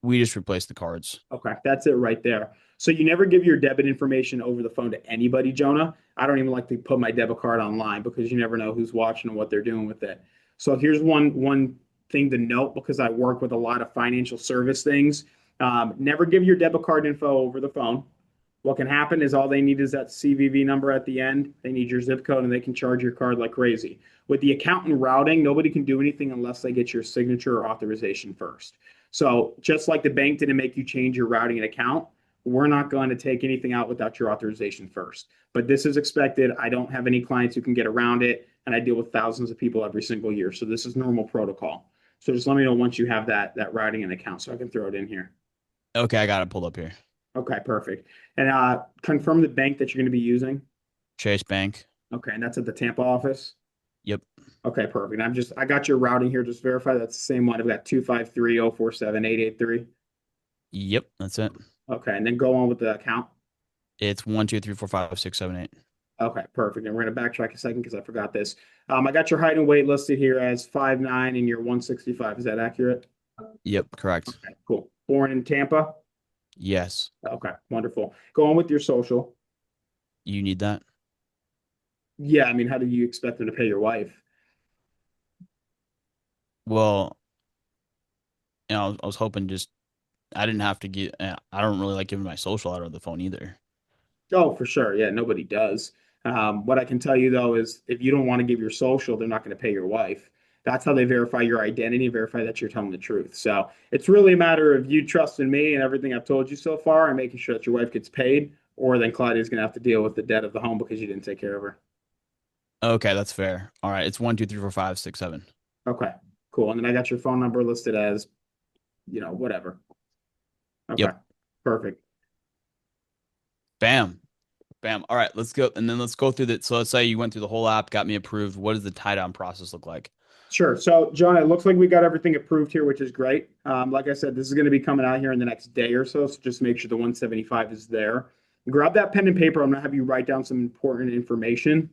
We just replaced the cards. Okay, that's it right there. So you never give your debit information over the phone to anybody, Jonah. I don't even like to put my debit card online because you never know who's watching and what they're doing with it. So here's one thing to note because I work with a lot of financial service things. Never give your debit card info over the phone. What can happen is all they need is that CVV number at the end. They need your zip code and they can charge your card like crazy. With the account and routing, nobody can do anything unless they get your signature or authorization first. So just like the bank didn't make you change your routing and account, we're not going to take anything out without your authorization first. But this is expected. I don't have any clients who can get around it, and I deal with thousands of people every single year. So this is normal protocol. So just let me know once you have that routing and account so I can throw it in here. Okay, I got it pulled up here. Okay, perfect. And confirm the bank that you're going to be using. Chase Bank. Okay, and that's at the Tampa office. Yep. Okay, perfect. I got your routing here. Just verify that's the same one. I've got 253 047 883. Yep, that's it. Okay, and then go on with the account. It's 1 2 3 4 5 6 7 8. Okay, perfect. And we're gonna backtrack a second because I forgot this. I got your height and weight listed here as 5'9" and you're 165. Is that accurate? Yep, correct. Okay, cool. Born in Tampa. Yes. Okay, wonderful. Go on with your social. You need that? Yeah, I mean, how do you expect them to pay your wife? Well, I was hoping just I didn't have to get I don't really like giving my social out of the phone either. Oh, for sure. Yeah, nobody does. What I can tell you though is if you don't want to give your social, they're not going to pay your wife. That's how they verify your identity, verify that you're telling the truth. So it's really a matter of you trusting me and everything I've told you so far and making sure that your wife gets paid, or then Claudia's going to have to deal with the debt of the home because you didn't take care of her. Okay, that's fair. All right, it's 1 2 3 4 5 6 7. Okay, cool. And then I got your phone number listed as, whatever. Okay, Yep. perfect. Bam. Bam. All right, let's go. And then let's go through that. So let's say you went through the whole app, got me approved. What does the tie down process look like? Sure. So, John, it looks like we got everything approved here, which is great. Like I said, this is going to be coming out here in the next day or so. So just make sure the 175 is there. Grab that pen and paper. I'm going to have you write down some important information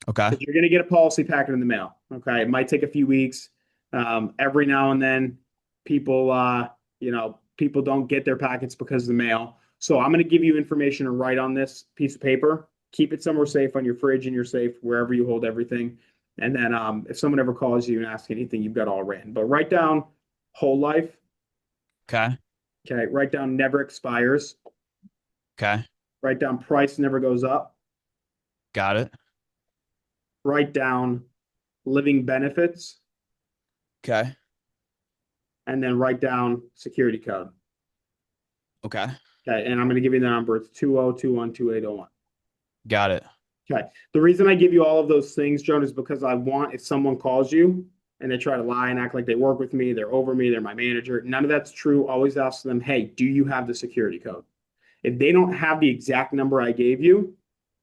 Okay. because you're going to get a policy packet in the mail. Okay. It might take a few weeks. Every now and then, people, people don't get their packets because of the mail. So I'm going to give you information to write on this piece of paper. Keep it somewhere safe on your fridge and your safe, wherever you hold everything. And then if someone ever calls you and asks anything, you've got all written. But write down whole life. Okay. Okay. Write down never expires. Okay. Write down price never goes up. Got it. Write down living benefits. Okay. And then write down security code. Okay. Okay, and I'm going to give you the number. It's 20212801. Got it. Okay. The reason I give you all of those things, Joan, is because I want if someone calls you and they try to lie and act like they work with me, they're over me, they're my manager. None of that's true. Always ask them, hey, do you have the security code? If they don't have the exact number I gave you,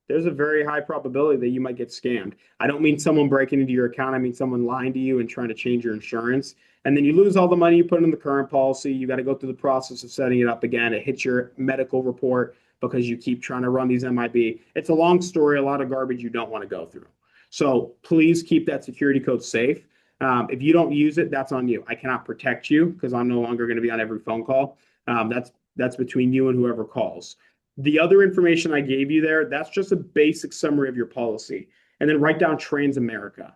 there's a very high probability that you might get scammed. I don't mean someone breaking into your account. I mean someone lying to you and trying to change your insurance. And then you lose all the money you put in the current policy. You got to go through the process of setting it up again. It hits your medical report because you keep trying to run these MIB. It's a long story, a lot of garbage you don't want to go through. So please keep that security code safe. If you don't use it, that's on you. I cannot protect you because I'm no longer going to be on every phone call. That's between you and whoever calls. The other information I gave you there, that's just a basic summary of your policy. And then write down Transamerica.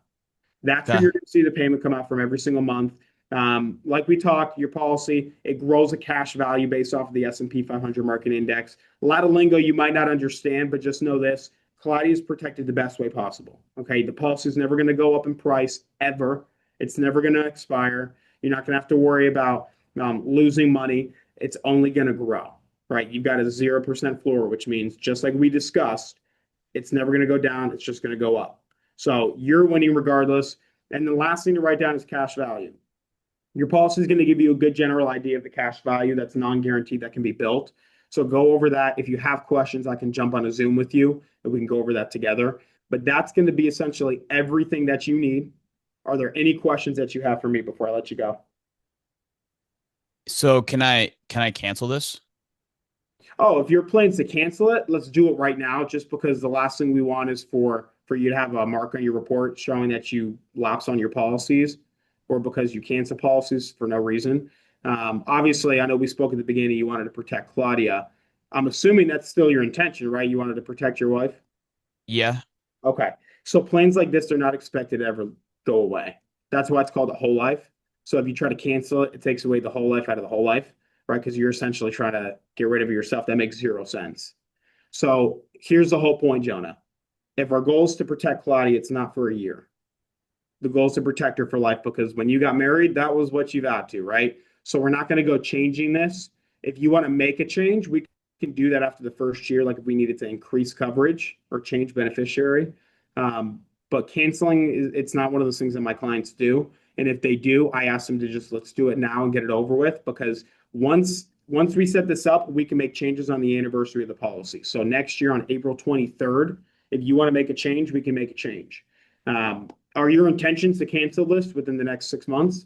That's where Okay. you're going to see the payment come out from every single month. Like we talked, your policy, it grows a cash value based off of the S&P 500 market index. A lot of lingo you might not understand, but just know this. Claudia is protected the best way possible. Okay. The policy is never going to go up in price ever. It's never going to expire. You're not going to have to worry about losing money. It's only going to grow, right? You've got a 0% floor, which means just like we discussed, it's never going to go down. It's just going to go up. So you're winning regardless. And the last thing to write down is cash value. Your policy is going to give you a good general idea of the cash value that's non-guaranteed that can be built. So go over that. If you have questions, I can jump on a Zoom with you and we can go over that together. But that's going to be essentially everything that you need. Are there any questions that you have for me before I let you go? So can I cancel this? Oh, if your plan's to cancel it, let's do it right now. Just because the last thing we want is for you to have a mark on your report showing that you lapse on your policies, or because you cancel policies for no reason. Obviously, I know we spoke at the beginning. You wanted to protect Claudia. I'm assuming that's still your intention, right? You wanted to protect your wife. Yeah. Okay. So plans like this are not expected to ever go away. That's why it's called a whole life. So if you try to cancel it, it takes away the whole life out of the whole life, right? Because you're essentially trying to get rid of yourself. That makes zero sense. So here's the whole point, Jonah. If our goal is to protect Claudia, it's not for a year. The goal is to protect her for life because when you got married, that was what you got to, right? So we're not going to go changing this. If you want to make a change, we can do that after the first year, like if we needed to increase coverage or change beneficiary. But canceling, it's not one of those things that my clients do. And if they do, I ask them to just let's do it now and get it over with because once we set this up, we can make changes on the anniversary of the policy. So next year on April 23rd, if you want to make a change, we can make a change. Are your intentions to cancel this within the next 6 months?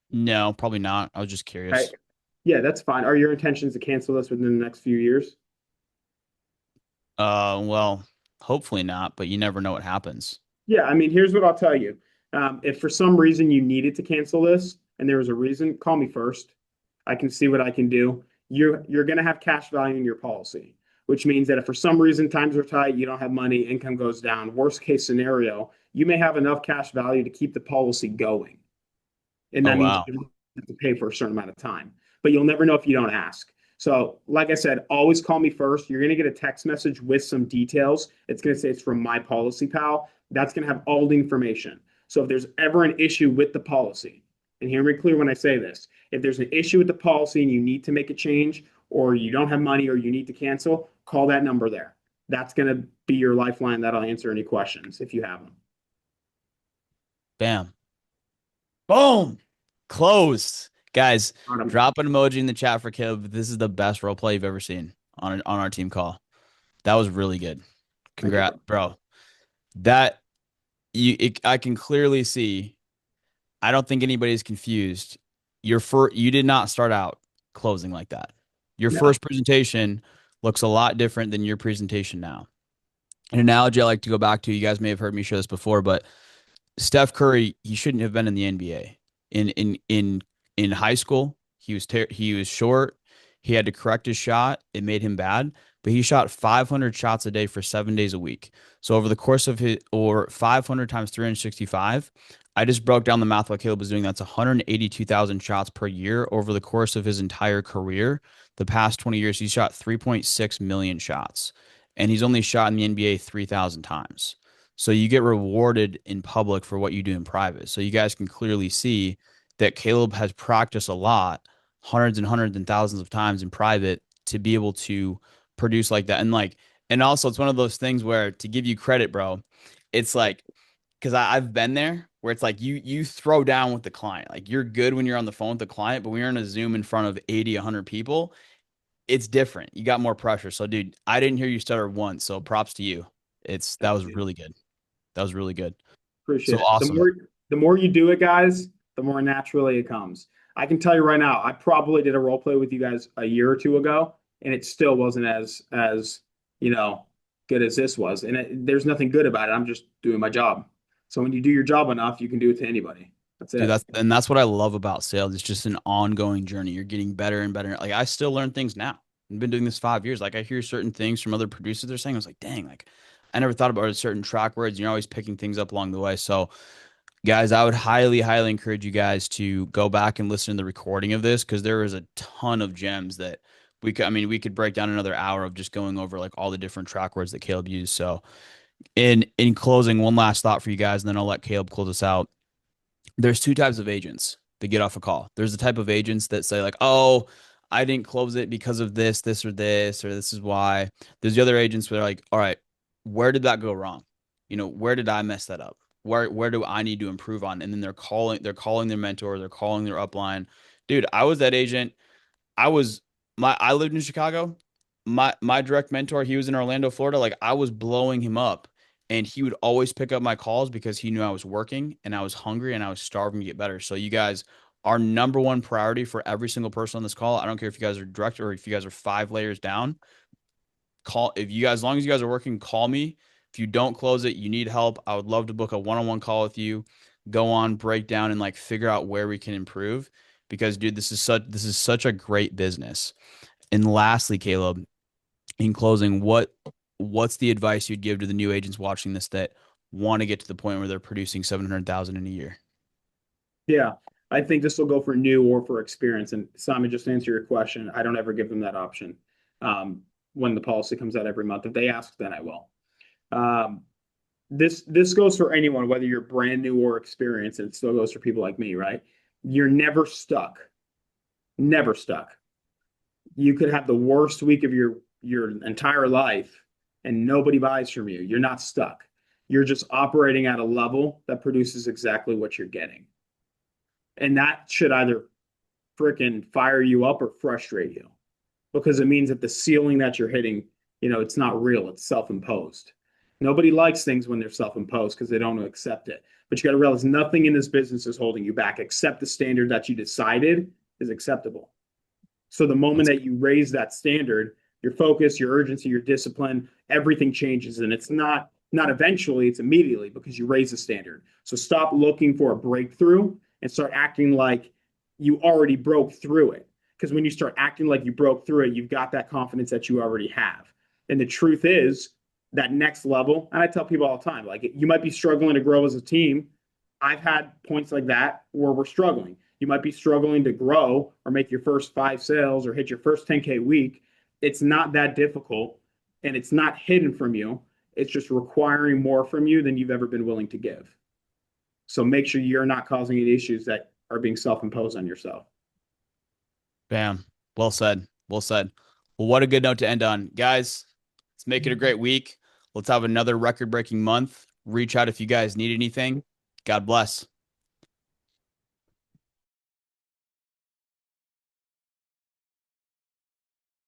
No, probably not. I was just Right. curious. Yeah, that's fine. Are your intentions to cancel this within the next few years? Well, hopefully not, but you never know what happens. Yeah, I mean, here's what I'll tell you. If for some reason you needed to cancel this and there was a reason, call me first. I can see what I can do. You're going to have cash value in your policy, which means that if for some reason times are tight, you don't have money, income goes down. Worst case scenario, you may have enough cash value to keep the policy going. And Oh that means wow. you have to pay for a certain amount of time. But you'll never know if you don't ask. So, like I said, always call me first. You're going to get a text message with some details. It's going to say it's from My Policy Pal. That's going to have all the information. So, if there's ever an issue with the policy, and hear me clear when I say this, if there's an issue with the policy and you need to make a change, or you don't have money, or you need to cancel, call that number there. That's going to be your lifeline. That'll answer any questions if you have them. Bam. Boom. Closed. Guys, Bottom. drop an emoji in the chat for Kib. This is the best role play you've ever seen on our team call. That was really good. Thank you, Congrats, bro. bro. That I can clearly see. I don't think anybody's confused. You did not start out closing like that. Your No. first presentation looks a lot different than your presentation now. An analogy I like to go back to, you guys may have heard me share this before, but Steph Curry, he shouldn't have been in the NBA. In high school, he was short. He had to correct his shot. It made him bad, but he shot 500 shots a day for 7 days a week. So over the course of his or 500 times 365, I just broke down the math what Caleb was doing. That's 182,000 shots per year over the course of his entire career. The past 20 years, he's shot 3.6 million shots, and he's only shot in the NBA 3,000 times. So you get rewarded in public for what you do in private. So you guys can clearly see that Caleb has practiced a lot hundreds and hundreds and thousands of times in private to be able to produce like that. And like, and also it's one of those things where to give you credit, bro, it's like, because I've been there where it's like you throw down with the client. Like you're good when you're on the phone with the client, but when you're in a Zoom in front of 80, 100 people, it's different. You got more pressure. So, dude, I didn't hear you stutter once. So props to you. That Thank was you. really good. That was really good. So Appreciate it. awesome. The more you do it, guys, the more naturally it comes. I can tell you right now, I probably did a role play with you guys a year or two ago, and it still wasn't as you know good as this was. And there's nothing good about it. I'm just doing my job. So when you do your job enough, you can do it to anybody. That's Dude, it. that's what I love about sales. It's just an ongoing journey. You're getting better and better. Like I still learn things now. I've been doing this 5 years. Like I hear certain things from other producers they're saying. I was like, dang, like I never thought about certain track words. You're always picking things up along the way. So guys, I would highly, highly encourage you guys to go back and listen to the recording of this because there is a ton of gems that I mean, we could break down another hour of just going over like all the different track words that Caleb used. So in closing, one last thought for you guys, and then I'll let Caleb close us out. There's two types of agents that get off a call. There's the type of agents that say like, "Oh, I didn't close it because of this, or this is why." There's the other agents where they're like, "All right, where did that go wrong? Where did I mess that up? Where do I need to improve on?" And then they're calling their mentor, they're calling their upline. Dude, I was that agent. I was I lived in Chicago. My direct mentor, he was in Orlando, Florida. Like I was blowing him up and he would always pick up my calls because he knew I was working and I was hungry and I was starving to get better. So you guys, our number one priority for every single person on this call, I don't care if you guys are direct or if you guys are 5 layers down, call if you guys as long as you guys are working, call me. If you don't close it, you need help. I would love to book a one-on-one call with you, go on, break down and like figure out where we can improve because dude, this is such a great business. And lastly, Caleb, in closing, what's the advice you'd give to the new agents watching this that want to get to the point where they're producing 700,000 in a year? Yeah, I think this will go for new or for experience. And Simon, just to answer your question, I don't ever give them that option. When the policy comes out every month, if they ask, then I will. Um, this goes for anyone, whether you're brand new or experienced, and it still goes for people like me, right? You're never stuck. Never stuck. You could have the worst week of your entire life and nobody buys from you. You're not stuck. You're just operating at a level that produces exactly what you're getting. And that should either freaking fire you up or frustrate you because it means that the ceiling that you're hitting, it's not real, it's self-imposed. Nobody likes things when they're self-imposed because they don't accept it. But you got to realize nothing in this business is holding you back except the standard that you decided is acceptable. So the moment That's that you raise that standard, your focus, your urgency, your discipline, everything changes. And it's not eventually, it's immediately because you raise the standard. So stop looking for a breakthrough and start acting like you already broke through it. Because when you start acting like you broke through it, you've got that confidence that you already have. And the truth is that next level, and I tell people all the time, like you might be struggling to grow as a team. I've had points like that where we're struggling. You might be struggling to grow or make your first 5 sales or hit your first 10K week. It's not that difficult and it's not hidden from you. It's just requiring more from you than you've ever been willing to give. So make sure you're not causing any issues that are being self imposed on yourself. bam. Well said. Well said. Well, what a good note to end on. Guys, let's make it a great week. Let's have another record breaking month. Reach out if you guys need anything. God bless.